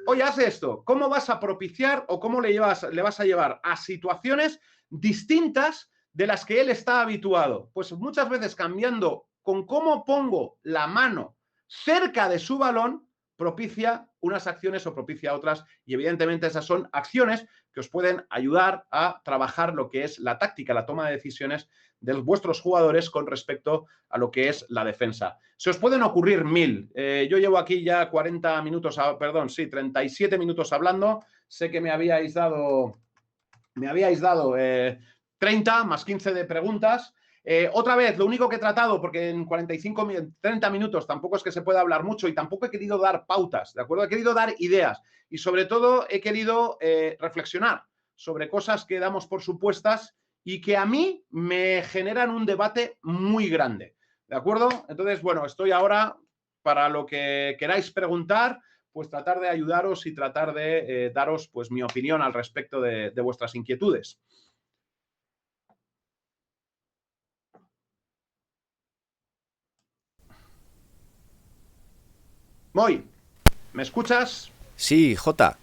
Oye, haz esto. ¿Cómo vas a propiciar o cómo le vas a llevar a situaciones distintas de las que él está habituado? Pues muchas veces cambiando con cómo pongo la mano cerca de su balón, propicia unas acciones o propicia otras, y evidentemente esas son acciones que os pueden ayudar a trabajar lo que es la táctica, la toma de decisiones de vuestros jugadores con respecto a lo que es la defensa. Se os pueden ocurrir 1000. Yo llevo aquí ya 40 minutos, 37 minutos hablando. Sé que me habíais dado 30 más 15 de preguntas. Otra vez, lo único que he tratado, porque en 30 minutos tampoco es que se pueda hablar mucho y tampoco he querido dar pautas, ¿de acuerdo? He querido dar ideas y sobre todo he querido reflexionar sobre cosas que damos por supuestas y que a mí me generan un debate muy grande, ¿de acuerdo? Entonces, bueno, estoy ahora para lo que queráis preguntar, pues tratar de ayudaros y tratar de daros pues mi opinión al respecto de vuestras inquietudes. Moy, ¿me escuchas? Sí, Jota.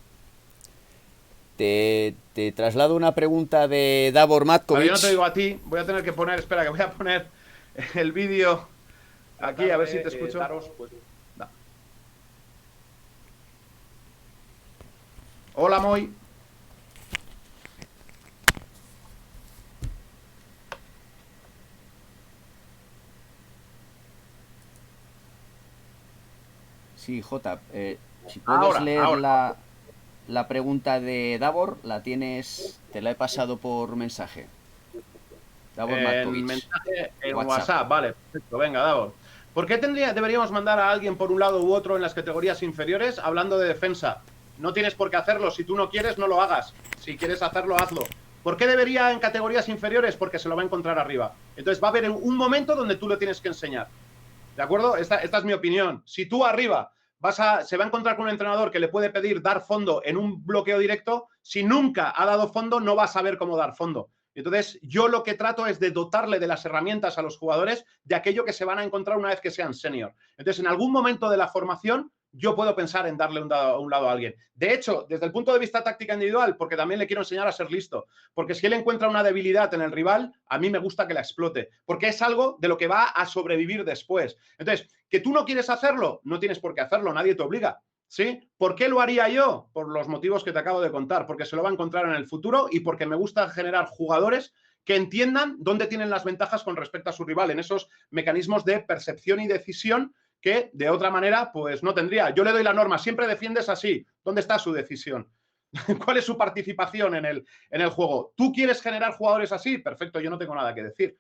Te traslado una pregunta de Davor Vale, yo no te Matkovic. digo a ti, voy a tener que poner, espera, que voy a poner el vídeo aquí, a ver si te escucho. Hola, Moy. Sí, Jota. Si puedes leer Ahora. la pregunta de Davor, la tienes, te la he pasado por mensaje. Davor En Matkovic. mensaje en WhatsApp. Vale, perfecto, venga, Davor. ¿Por qué deberíamos mandar a alguien por un lado u otro en las categorías inferiores hablando de defensa? No tienes por qué hacerlo. Si tú no quieres, no lo hagas. Si quieres hacerlo, hazlo. ¿Por qué debería en categorías inferiores? Porque se lo va a encontrar arriba. Entonces va a haber un momento donde tú lo tienes que enseñar. ¿De acuerdo? Esta es mi opinión. Si tú arriba se va a encontrar con un entrenador que le puede pedir dar fondo en un bloqueo directo, si nunca ha dado fondo, no va a saber cómo dar fondo. Entonces, yo lo que trato es de dotarle de las herramientas a los jugadores de aquello que se van a encontrar una vez que sean senior. Entonces, en algún momento de la formación, yo puedo pensar en darle un lado a alguien. De hecho, desde el punto de vista táctica individual, porque también le quiero enseñar a ser listo, porque si él encuentra una debilidad en el rival, a mí me gusta que la explote, porque es algo de lo que va a sobrevivir después. Entonces, que tú no quieres hacerlo, no tienes por qué hacerlo, nadie te obliga. ¿Sí? ¿Por qué lo haría yo? Por los motivos que te acabo de contar, porque se lo va a encontrar en el futuro y porque me gusta generar jugadores que entiendan dónde tienen las ventajas con respecto a su rival, en esos mecanismos de percepción y decisión que de otra manera pues no tendría. Yo le doy la norma, siempre defiendes así. ¿Dónde está su decisión? ¿Cuál es su participación en el juego? ¿Tú quieres generar jugadores así? Perfecto, yo no tengo nada que decir.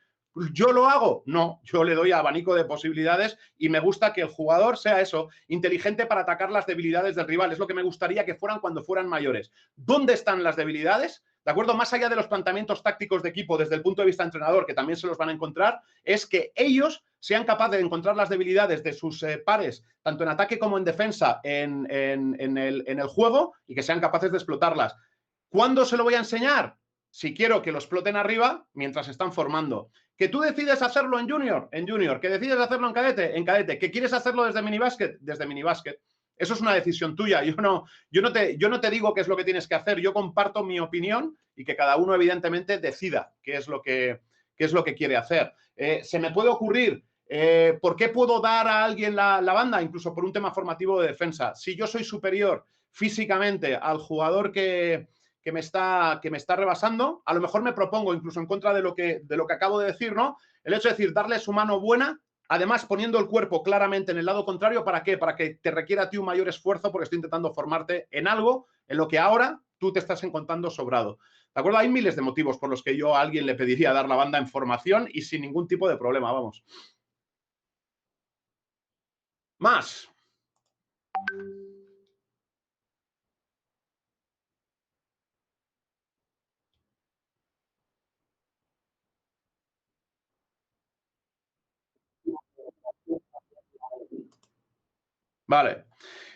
¿Yo lo hago? No, yo le doy abanico de posibilidades y me gusta que el jugador sea eso, inteligente para atacar las debilidades del rival. Es lo que me gustaría que fueran cuando fueran mayores. ¿Dónde están las debilidades? ¿De acuerdo? Más allá de los planteamientos tácticos de equipo desde el punto de vista entrenador, que también se los van a encontrar, es que ellos sean capaces de encontrar las debilidades de sus pares, tanto en ataque como en defensa, en el juego, y que sean capaces de explotarlas. ¿Cuándo se lo voy a enseñar? Si quiero que lo exploten arriba mientras están formando. ¿Que tú decides hacerlo en junior? ¿Que decides hacerlo en cadete? ¿Que quieres hacerlo desde minibásquet? Desde minibásquet. Eso es una decisión tuya. Yo no te digo qué es lo que tienes que hacer. Yo comparto mi opinión y que cada uno evidentemente decida qué es lo que quiere hacer. Se me puede ocurrir, ¿por qué puedo dar a alguien la banda? Incluso por un tema formativo de defensa. Si yo soy superior físicamente al jugador que me está rebasando, a lo mejor me propongo, incluso en contra de lo que acabo de decir, ¿no? El hecho de decir, darle su mano buena, además poniendo el cuerpo claramente en el lado contrario, ¿para qué? Para que te requiera a ti un mayor esfuerzo porque estoy intentando formarte en algo en lo que ahora tú te estás encontrando sobrado. ¿De acuerdo? Hay miles de motivos por los que yo a alguien le pediría dar la banda en formación y sin ningún tipo de problema, vamos. Más. Vale.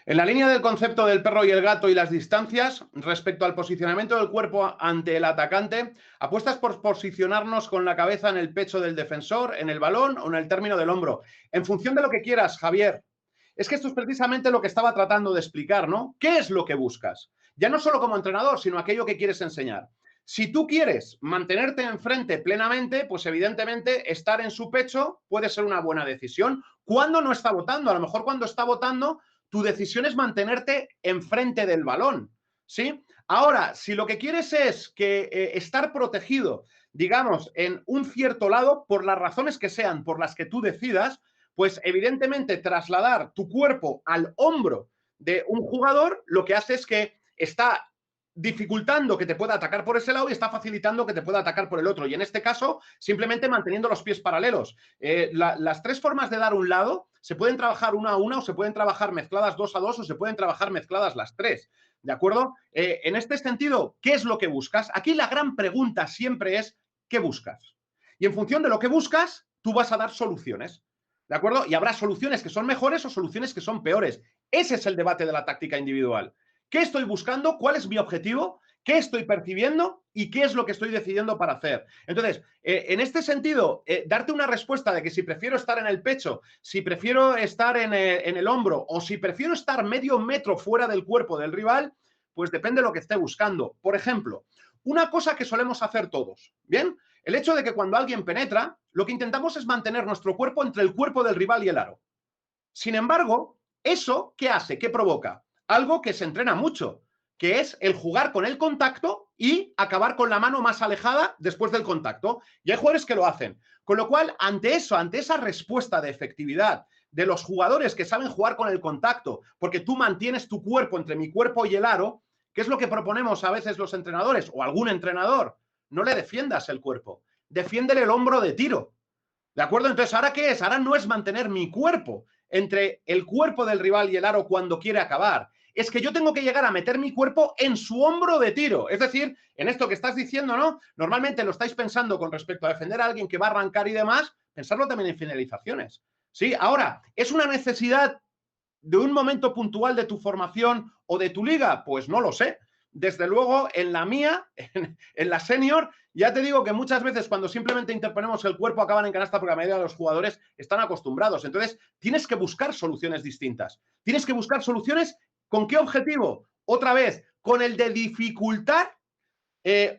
En la línea del concepto del perro y el gato y las distancias, respecto al posicionamiento del cuerpo ante el atacante, ¿apuestas por posicionarnos con la cabeza en el pecho del defensor, en el balón o en el término del hombro? En función de lo que quieras, Javier. Es que esto es precisamente lo que estaba tratando de explicar, ¿no? ¿Qué es lo que buscas? Ya no solo como entrenador, sino aquello que quieres enseñar. Si tú quieres mantenerte enfrente plenamente, pues evidentemente estar en su pecho puede ser una buena decisión. ¿Cuándo no está votando? A lo mejor cuando está votando, tu decisión es mantenerte enfrente del balón, ¿sí? Ahora, si lo que quieres es que estar protegido, digamos, en un cierto lado, por las razones que sean, por las que tú decidas, pues evidentemente trasladar tu cuerpo al hombro de un jugador, lo que hace es que está dificultando que te pueda atacar por ese lado y está facilitando que te pueda atacar por el otro. Y en este caso, simplemente manteniendo los pies paralelos. Las tres formas de dar un lado se pueden trabajar una a una o se pueden trabajar mezcladas 2 a 2 o se pueden trabajar mezcladas las tres. ¿De acuerdo? En este sentido, ¿qué es lo que buscas? Aquí la gran pregunta siempre es, ¿qué buscas? Y en función de lo que buscas, tú vas a dar soluciones. ¿De acuerdo? Y habrá soluciones que son mejores o soluciones que son peores. Ese es el debate de la táctica individual. ¿Qué estoy buscando? ¿Cuál es mi objetivo? ¿Qué estoy percibiendo? ¿Y qué es lo que estoy decidiendo para hacer? Entonces, en este sentido, darte una respuesta de que si prefiero estar en el pecho, si prefiero estar en el hombro o si prefiero estar medio metro fuera del cuerpo del rival, pues depende de lo que esté buscando. Por ejemplo, una cosa que solemos hacer todos, ¿bien? El hecho de que cuando alguien penetra, lo que intentamos es mantener nuestro cuerpo entre el cuerpo del rival y el aro. Sin embargo, ¿eso qué hace? ¿Qué provoca? Algo que se entrena mucho, que es el jugar con el contacto y acabar con la mano más alejada después del contacto. Y hay jugadores que lo hacen. Con lo cual, ante eso, ante esa respuesta de efectividad de los jugadores que saben jugar con el contacto, porque tú mantienes tu cuerpo entre mi cuerpo y el aro, ¿qué es lo que proponemos a veces los entrenadores o algún entrenador? No le defiendas el cuerpo, defiéndele el hombro de tiro. ¿De acuerdo? Entonces, ¿ahora qué es? Ahora no es mantener mi cuerpo entre el cuerpo del rival y el aro cuando quiere acabar. Es que yo tengo que llegar a meter mi cuerpo en su hombro de tiro. Es decir, en esto que estás diciendo, ¿no? Normalmente lo estáis pensando con respecto a defender a alguien que va a arrancar y demás, pensarlo también en finalizaciones. ¿Sí? Ahora, ¿es una necesidad de un momento puntual de tu formación o de tu liga? Pues no lo sé. Desde luego, en la mía, en la senior, ya te digo que muchas veces cuando simplemente interponemos el cuerpo acaban en canasta porque la mayoría de los jugadores están acostumbrados. Entonces, tienes que buscar soluciones distintas. Tienes que buscar soluciones ¿con qué objetivo? Otra vez, con el de dificultar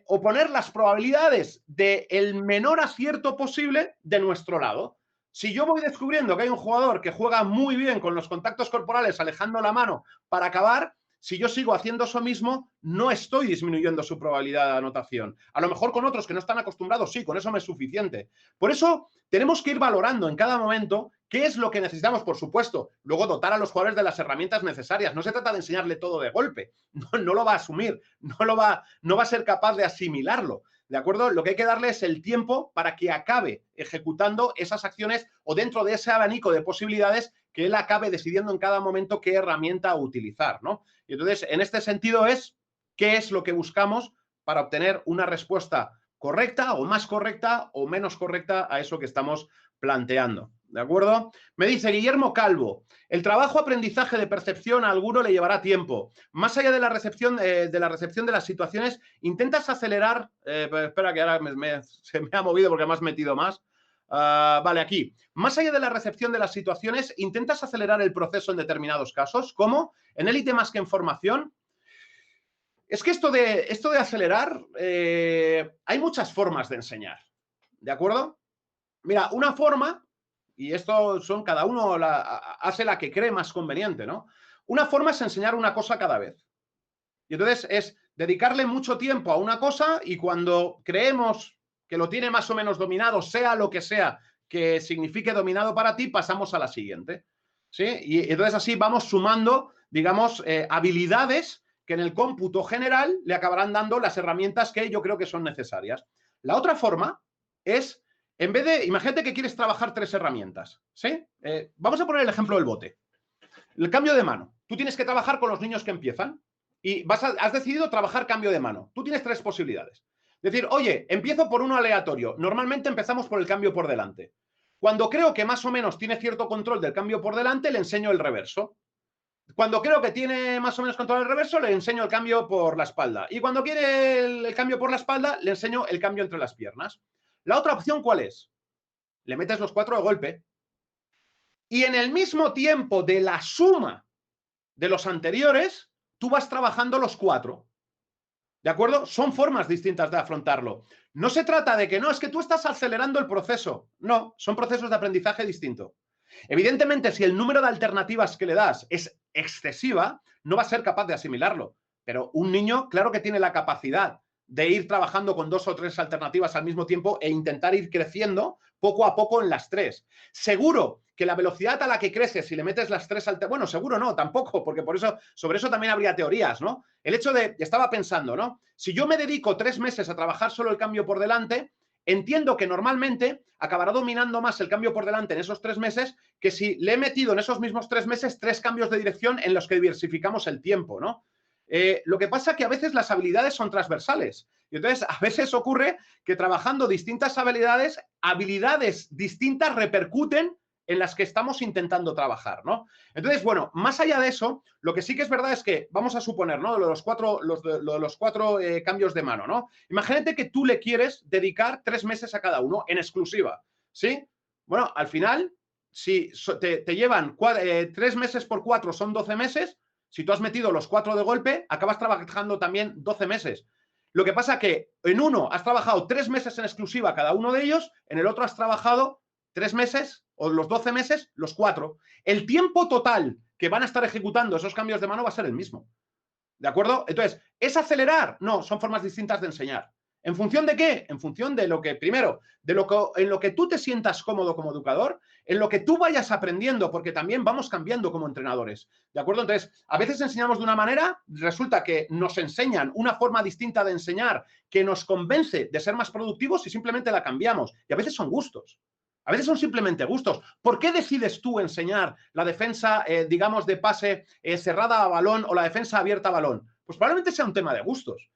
o poner las probabilidades del menor acierto posible de nuestro lado. Si yo voy descubriendo que hay un jugador que juega muy bien con los contactos corporales, alejando la mano para acabar, si yo sigo haciendo eso mismo, no estoy disminuyendo su probabilidad de anotación. A lo mejor con otros que no están acostumbrados, sí, con eso me es suficiente. Por eso tenemos que ir valorando en cada momento qué es lo que necesitamos, por supuesto. Luego dotar a los jugadores de las herramientas necesarias. No se trata de enseñarle todo de golpe. No lo va a asumir, no va a ser capaz de asimilarlo. ¿De acuerdo? Lo que hay que darle es el tiempo para que acabe ejecutando esas acciones o dentro de ese abanico de posibilidades que él acabe decidiendo en cada momento qué herramienta utilizar, ¿no? Y entonces, en este sentido es qué es lo que buscamos para obtener una respuesta correcta o más correcta o menos correcta a eso que estamos planteando. ¿De acuerdo? Me dice Guillermo Calvo, el trabajo aprendizaje de percepción a alguno le llevará tiempo. Más allá de la recepción de las situaciones, intentas acelerar... espera que ahora se me ha movido porque me has metido más. Vale, aquí. Más allá de la recepción de las situaciones, ¿intentas acelerar el proceso en determinados casos? ¿Cómo? ¿En élite más que en formación? Es que esto de acelerar, hay muchas formas de enseñar. ¿De acuerdo? Mira, una forma, y esto son cada uno hace la que cree más conveniente, ¿no? Una forma es enseñar una cosa cada vez. Y entonces es dedicarle mucho tiempo a una cosa y cuando creemos que lo tiene más o menos dominado, sea lo que sea que signifique dominado para ti, pasamos a la siguiente. ¿Sí? Y entonces así vamos sumando, digamos, habilidades que en el cómputo general le acabarán dando las herramientas que yo creo que son necesarias. La otra forma es, en vez de, imagínate que quieres trabajar 3 herramientas, ¿sí? Vamos a poner el ejemplo del bote. El cambio de mano. Tú tienes que trabajar con los niños que empiezan y has decidido trabajar cambio de mano. Tú tienes 3 posibilidades. Decir, oye, empiezo por uno aleatorio. Normalmente empezamos por el cambio por delante. Cuando creo que más o menos tiene cierto control del cambio por delante, le enseño el reverso. Cuando creo que tiene más o menos control el reverso, le enseño el cambio por la espalda. Y cuando quiere el cambio por la espalda, le enseño el cambio entre las piernas. La otra opción, ¿cuál es? Le metes los 4 de golpe y en el mismo tiempo de la suma de los anteriores, tú vas trabajando los 4. ¿De acuerdo? Son formas distintas de afrontarlo. No se trata de que no, es que tú estás acelerando el proceso. No, son procesos de aprendizaje distintos. Evidentemente, si el número de alternativas que le das es excesiva, no va a ser capaz de asimilarlo. Pero un niño, claro que tiene la capacidad de ir trabajando con 2 o 3 alternativas al mismo tiempo e intentar ir creciendo poco a poco en las 3. Seguro que la velocidad a la que creces si le metes las 3 alternativas, bueno, seguro no, tampoco, porque por eso, sobre eso también habría teorías, ¿no? El hecho de, estaba pensando, ¿no? Si yo me dedico 3 meses a trabajar solo el cambio por delante, entiendo que normalmente acabará dominando más el cambio por delante en esos 3 meses que si le he metido en esos mismos 3 meses 3 cambios de dirección en los que diversificamos el tiempo, ¿no? Lo que pasa es que a veces las habilidades son transversales. Y entonces a veces ocurre que trabajando distintas habilidades distintas repercuten en las que estamos intentando trabajar, ¿no? Entonces, bueno, más allá de eso, lo que sí que es verdad es que, vamos a suponer, ¿no? Lo de los cuatro cambios de mano, ¿no? Imagínate que tú le quieres dedicar 3 meses a cada uno en exclusiva, ¿sí? Bueno, al final, si te llevan 3 meses por 4 son 12 meses, si tú has metido los 4 de golpe, acabas trabajando también 12 meses. Lo que pasa que en uno has trabajado 3 meses en exclusiva cada uno de ellos, en el otro has trabajado 3 meses o los 12 meses, los 4. El tiempo total que van a estar ejecutando esos cambios de mano va a ser el mismo. ¿De acuerdo? Entonces, ¿es acelerar? No, son formas distintas de enseñar. ¿En función de qué? En función de lo que, primero, en lo que tú te sientas cómodo como educador, en lo que tú vayas aprendiendo, porque también vamos cambiando como entrenadores. ¿De acuerdo? Entonces, a veces enseñamos de una manera, resulta que nos enseñan una forma distinta de enseñar que nos convence de ser más productivos y simplemente la cambiamos. Y a veces son gustos. A veces son simplemente gustos. ¿Por qué decides tú enseñar la defensa, digamos, de pase cerrada a balón o la defensa abierta a balón? Pues probablemente sea un tema de gustos.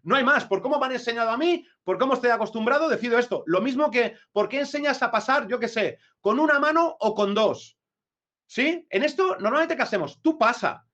No hay más. Por cómo me han enseñado a mí, por cómo estoy acostumbrado, decido esto. Lo mismo que por qué enseñas a pasar, yo qué sé, con una mano o con 2. ¿Sí? En esto, normalmente, ¿qué hacemos? Tú pasa.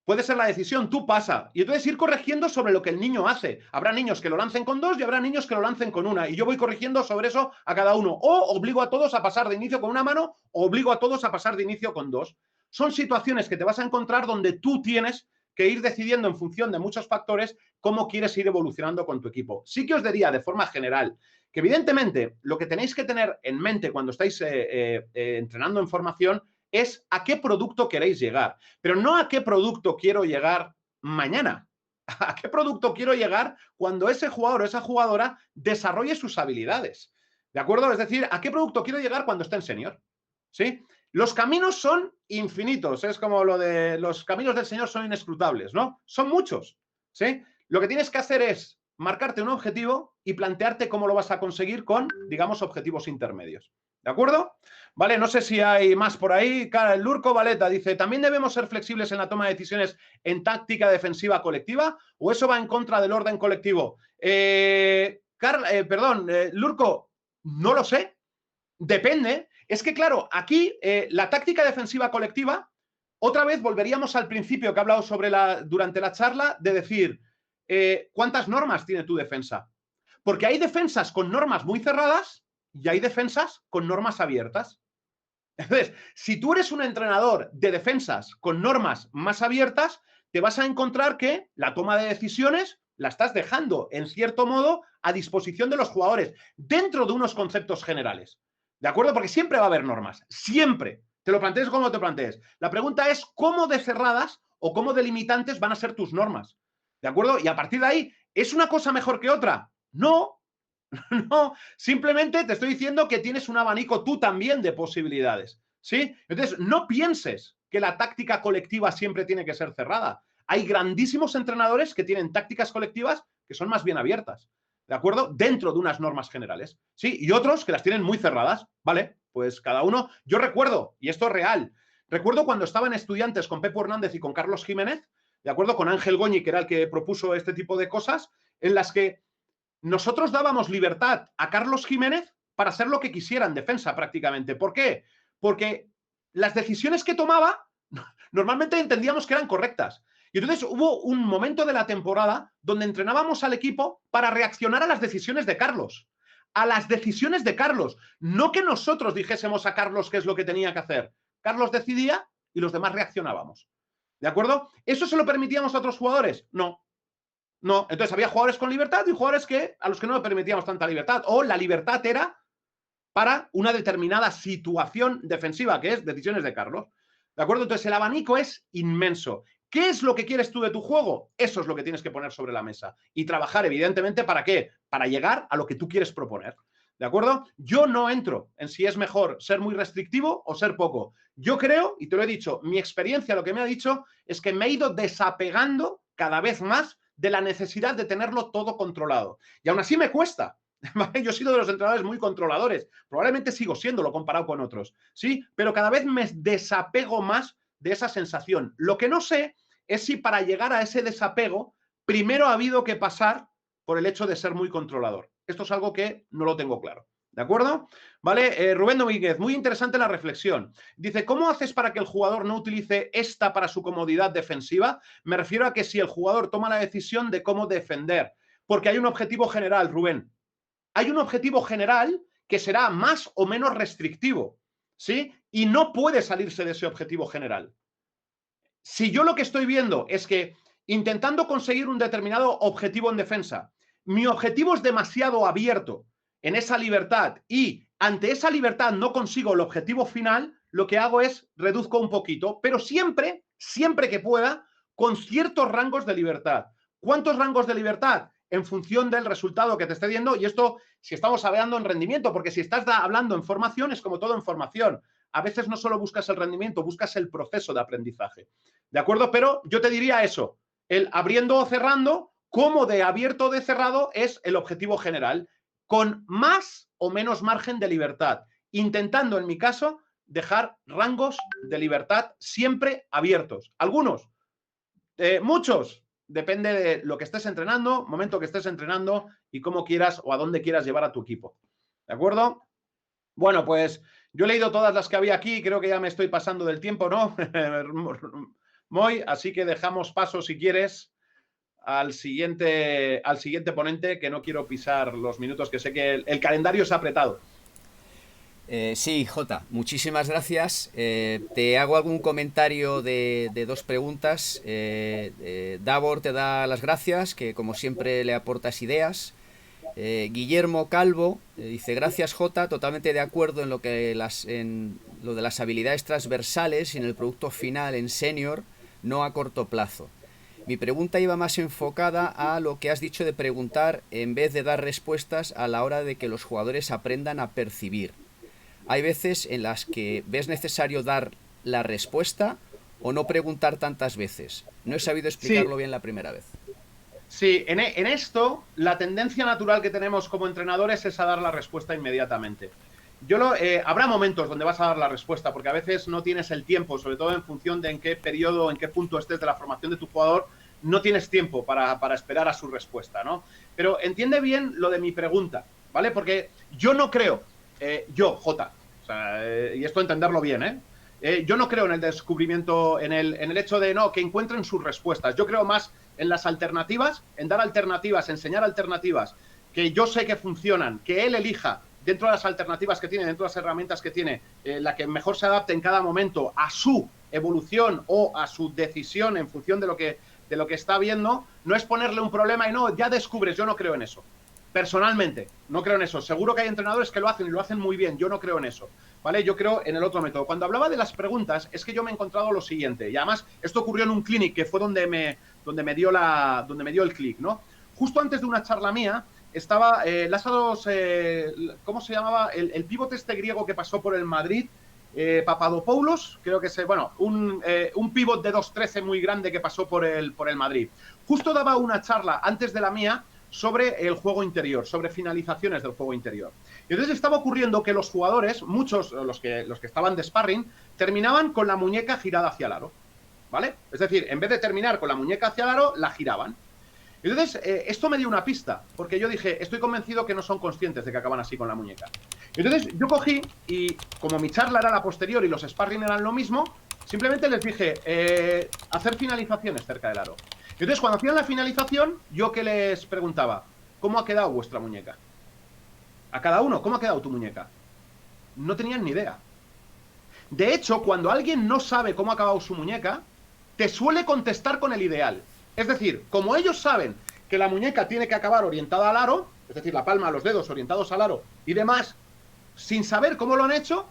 Puede ser la decisión, tú pasa. Y entonces ir corrigiendo sobre lo que el niño hace. Habrá niños que lo lancen con 2 y habrá niños que lo lancen con una. Y yo voy corrigiendo sobre eso a cada uno. O obligo a todos a pasar de inicio con una mano o obligo a todos a pasar de inicio con 2. Son situaciones que te vas a encontrar donde tú tienes que ir decidiendo en función de muchos factores cómo quieres ir evolucionando con tu equipo. Sí que os diría de forma general que evidentemente lo que tenéis que tener en mente cuando estáis entrenando en formación es a qué producto queréis llegar, pero no a qué producto quiero llegar mañana. ¿A qué producto quiero llegar cuando ese jugador o esa jugadora desarrolle sus habilidades? ¿De acuerdo? Es decir, ¿a qué producto quiero llegar cuando esté en senior? ¿Sí? Los caminos son infinitos, es como lo de los caminos del Señor son inescrutables, ¿no? Son muchos, ¿sí? Lo que tienes que hacer es marcarte un objetivo y plantearte cómo lo vas a conseguir con, digamos, objetivos intermedios. ¿De acuerdo? Vale, no sé si hay más por ahí. Lurco Valeta dice, ¿también debemos ser flexibles en la toma de decisiones en táctica defensiva colectiva o eso va en contra del orden colectivo? Lurco, no lo sé. Depende. Es que, claro, aquí la táctica defensiva colectiva, otra vez volveríamos al principio que he hablado durante la charla de decir, ¿cuántas normas tiene tu defensa? Porque hay defensas con normas muy cerradas y hay defensas con normas abiertas. Entonces, si tú eres un entrenador de defensas con normas más abiertas, te vas a encontrar que la toma de decisiones la estás dejando, en cierto modo, a disposición de los jugadores, dentro de unos conceptos generales. ¿De acuerdo? Porque siempre va a haber normas. Siempre. Te lo plantees como te plantees. La pregunta es cómo de cerradas o cómo delimitantes van a ser tus normas. ¿De acuerdo? Y a partir de ahí, ¿es una cosa mejor que otra? No. No, simplemente te estoy diciendo que tienes un abanico tú también de posibilidades, ¿sí? Entonces, no pienses que la táctica colectiva siempre tiene que ser cerrada. Hay grandísimos entrenadores que tienen tácticas colectivas que son más bien abiertas, ¿de acuerdo? Dentro de unas normas generales, ¿sí? Y otros que las tienen muy cerradas, ¿vale? Pues cada uno, yo recuerdo, y esto es real, recuerdo cuando estaban estudiantes con Pepo Hernández y con Carlos Jiménez, ¿de acuerdo? Con Ángel Goñi, que era el que propuso este tipo de cosas, en las que nosotros dábamos libertad a Carlos Jiménez para hacer lo que quisiera en defensa prácticamente. ¿Por qué? Porque las decisiones que tomaba normalmente entendíamos que eran correctas. Y entonces hubo un momento de la temporada donde entrenábamos al equipo para reaccionar a las decisiones de Carlos. A las decisiones de Carlos. No que nosotros dijésemos a Carlos qué es lo que tenía que hacer. Carlos decidía y los demás reaccionábamos. ¿De acuerdo? ¿Eso se lo permitíamos a otros jugadores? No. No. Entonces había jugadores con libertad y jugadores a los que no le permitíamos tanta libertad. O la libertad era para una determinada situación defensiva, que es decisiones de Carlos. ¿De acuerdo? Entonces el abanico es inmenso. ¿Qué es lo que quieres tú de tu juego? Eso es lo que tienes que poner sobre la mesa. Y trabajar, evidentemente, ¿para qué? Para llegar a lo que tú quieres proponer. ¿De acuerdo? Yo no entro en si es mejor ser muy restrictivo o ser poco. Yo creo, y te lo he dicho, mi experiencia lo que me ha dicho es que me he ido desapegando cada vez más de la necesidad de tenerlo todo controlado. Y aún así me cuesta. ¿Vale? Yo he sido de los entrenadores muy controladores. Probablemente sigo siéndolo comparado con otros. ¿Sí? Pero cada vez me desapego más de esa sensación. Lo que no sé es si para llegar a ese desapego primero ha habido que pasar por el hecho de ser muy controlador. Esto es algo que no lo tengo claro. ¿De acuerdo? Vale, Rubén Domínguez, muy interesante la reflexión. Dice, ¿cómo haces para que el jugador no utilice esta para su comodidad defensiva? Me refiero a que si el jugador toma la decisión de cómo defender. Porque hay un objetivo general, Rubén. Hay un objetivo general que será más o menos restrictivo, ¿sí? Y no puede salirse de ese objetivo general. Si yo lo que estoy viendo es que intentando conseguir un determinado objetivo en defensa, mi objetivo es demasiado abierto en esa libertad y ante esa libertad no consigo el objetivo final, lo que hago es reduzco un poquito, pero siempre, siempre que pueda, con ciertos rangos de libertad. ¿Cuántos rangos de libertad? En función del resultado que te esté viendo, y esto si estamos hablando en rendimiento, porque si estás hablando en formación es como todo en formación. A veces no solo buscas el rendimiento, buscas el proceso de aprendizaje. ¿De acuerdo? Pero yo te diría eso, el abriendo o cerrando, como de abierto o de cerrado es el objetivo general, con más o menos margen de libertad, intentando en mi caso dejar rangos de libertad siempre abiertos. Algunos, muchos, depende de lo que estés entrenando, momento que estés entrenando y cómo quieras o a dónde quieras llevar a tu equipo. ¿De acuerdo? Bueno, pues yo he leído todas las que había aquí, creo que ya me estoy pasando del tiempo, ¿no? Moy, así que dejamos paso, si quieres, al siguiente ponente, que no quiero pisar los minutos, que sé que el calendario se ha apretado. Sí, Jota, muchísimas gracias. Te hago algún comentario de dos preguntas. Davor te da las gracias, que como siempre le aportas ideas. Guillermo Calvo dice, gracias Jota, totalmente de acuerdo en lo de las habilidades transversales y en el producto final en senior, no a corto plazo. Mi pregunta iba más enfocada a lo que has dicho de preguntar en vez de dar respuestas a la hora de que los jugadores aprendan a percibir. Hay veces en las que ves necesario dar la respuesta o no preguntar tantas veces. No he sabido explicarlo bien la primera vez. Sí, en esto la tendencia natural que tenemos como entrenadores es a dar la respuesta inmediatamente. Habrá momentos donde vas a dar la respuesta porque a veces no tienes el tiempo, sobre todo en función de en qué periodo, en qué punto estés de la formación de tu jugador, no tienes tiempo para esperar a su respuesta, ¿no? Pero entiende bien lo de mi pregunta, ¿vale? Porque yo no creo, Jota, o sea, y esto entenderlo bien, yo no creo en el descubrimiento, en el hecho de que encuentren sus respuestas. Yo creo más en las alternativas, en dar alternativas, enseñar alternativas que yo sé que funcionan, que él elija dentro de las alternativas que tiene, dentro de las herramientas que tiene, la que mejor se adapte en cada momento a su evolución o a su decisión en función de lo que está viendo. No es ponerle un problema y ya descubres. Yo no creo en eso. Personalmente, no creo en eso. Seguro que hay entrenadores que lo hacen y lo hacen muy bien. Yo no creo en eso, ¿vale? Yo creo en el otro método. Cuando hablaba de las preguntas, es que yo me he encontrado lo siguiente. Y además, esto ocurrió en un clinic que fue donde me dio el clic, ¿no? Justo antes de una charla mía, estaba Lázaro, ¿cómo se llamaba? El pivote griego que pasó por el Madrid, Papadopoulos, creo que es, un pivot de 2'13 muy grande que pasó por el Madrid. Justo daba una charla antes de la mía sobre el juego interior, sobre finalizaciones del juego interior. Y entonces estaba ocurriendo que los jugadores, muchos, los que estaban de sparring, terminaban con la muñeca girada hacia el aro, ¿vale? Es decir, en vez de terminar con la muñeca hacia el aro, la giraban. Entonces, esto me dio una pista, porque yo dije, estoy convencido que no son conscientes de que acaban así con la muñeca. Entonces, yo cogí y, como mi charla era la posterior y los sparring eran lo mismo, Simplemente les dije, hacer finalizaciones cerca del aro. Y entonces, cuando hacían la finalización, yo que les preguntaba, ¿cómo ha quedado vuestra muñeca? A cada uno, ¿cómo ha quedado tu muñeca? No tenían ni idea. De hecho, cuando alguien no sabe cómo ha acabado su muñeca, te suele contestar con el ideal. Es decir, como ellos saben que la muñeca tiene que acabar orientada al aro, es decir, la palma, los dedos orientados al aro y demás, sin saber cómo lo han hecho,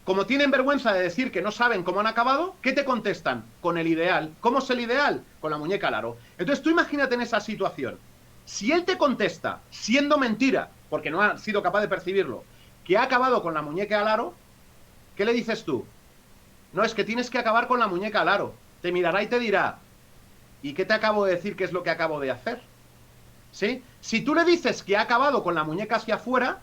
como tienen vergüenza de decir que no saben cómo han acabado, ¿qué te contestan? Con el ideal. ¿Cómo es el ideal? Con la muñeca al aro. Entonces tú imagínate en esa situación. Si él te contesta, siendo mentira, porque no ha sido capaz de percibirlo, que ha acabado con la muñeca al aro, ¿qué le dices tú? No, es que tienes que acabar con la muñeca al aro. Te mirará y te dirá, ¿y qué te acabo de decir que es lo que acabo de hacer? ¿Sí? Si tú le dices que ha acabado con la muñeca hacia afuera,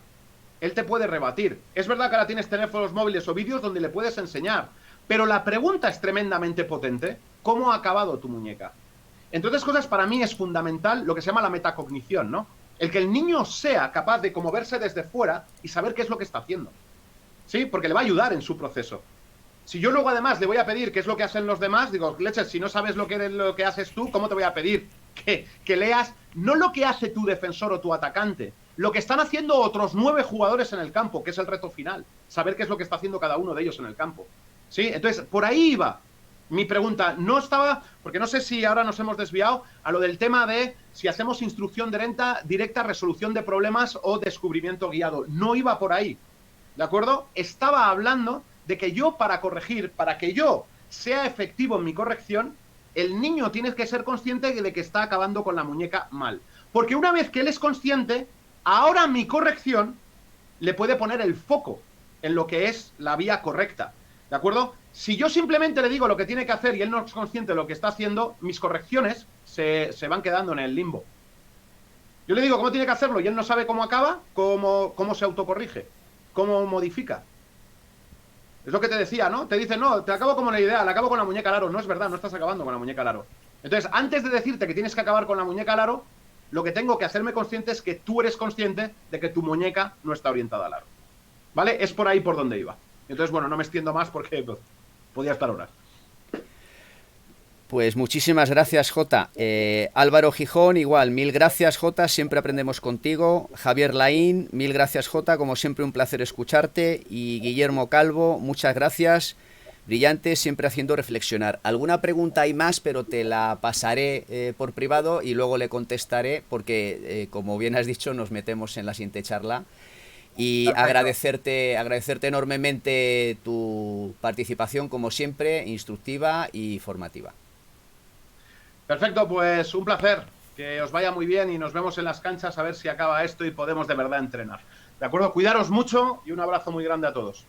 él te puede rebatir. Es verdad que ahora tienes teléfonos móviles o vídeos donde le puedes enseñar, pero la pregunta es tremendamente potente. ¿Cómo ha acabado tu muñeca? Entre otras cosas, para mí es fundamental lo que se llama la metacognición, ¿no? El que el niño sea capaz de como verse desde fuera y saber qué es lo que está haciendo. ¿Sí? Porque le va a ayudar en su proceso. Si yo luego además le voy a pedir qué es lo que hacen los demás, digo, leches, si no sabes lo que haces tú, ¿cómo te voy a pedir que leas no lo que hace tu defensor o tu atacante, lo que están haciendo otros 9 jugadores en el campo, que es el reto final, saber qué es lo que está haciendo cada uno de ellos en el campo? ¿Sí? Entonces, por ahí iba mi pregunta. No estaba, porque no sé si ahora nos hemos desviado a lo del tema de si hacemos instrucción directa, resolución de problemas o descubrimiento guiado. No iba por ahí, ¿de acuerdo? Estaba hablando de que yo, para corregir, para que yo sea efectivo en mi corrección, el niño tiene que ser consciente de que está acabando con la muñeca mal. Porque una vez que él es consciente, ahora mi corrección le puede poner el foco en lo que es la vía correcta, ¿de acuerdo? Si yo simplemente le digo lo que tiene que hacer y él no es consciente de lo que está haciendo, mis correcciones se van quedando en el limbo. Yo le digo cómo tiene que hacerlo y él no sabe cómo acaba, cómo se autocorrige, cómo modifica. Es lo que te decía, ¿no? Te dicen, no, te acabo como la idea, la acabo con la muñeca al aro. No es verdad, no estás acabando con la muñeca al aro. Entonces, antes de decirte que tienes que acabar con la muñeca al aro, lo que tengo que hacerme consciente es que tú eres consciente de que tu muñeca no está orientada al aro. ¿Vale? Es por ahí por donde iba. Entonces, bueno, no me extiendo más porque pues, podía estar horas. Pues muchísimas gracias, Jota. Álvaro Gijón, igual, mil gracias, Jota, siempre aprendemos contigo. Javier Laín, mil gracias, Jota, como siempre un placer escucharte. Y Guillermo Calvo, muchas gracias. Brillante, siempre haciendo reflexionar. Alguna pregunta hay más, pero te la pasaré por privado y luego le contestaré porque, como bien has dicho, nos metemos en la siguiente charla. Y agradecerte enormemente tu participación, como siempre, instructiva y formativa. Perfecto, pues un placer. Que os vaya muy bien y nos vemos en las canchas a ver si acaba esto y podemos de verdad entrenar. ¿De acuerdo? Cuidaros mucho y un abrazo muy grande a todos.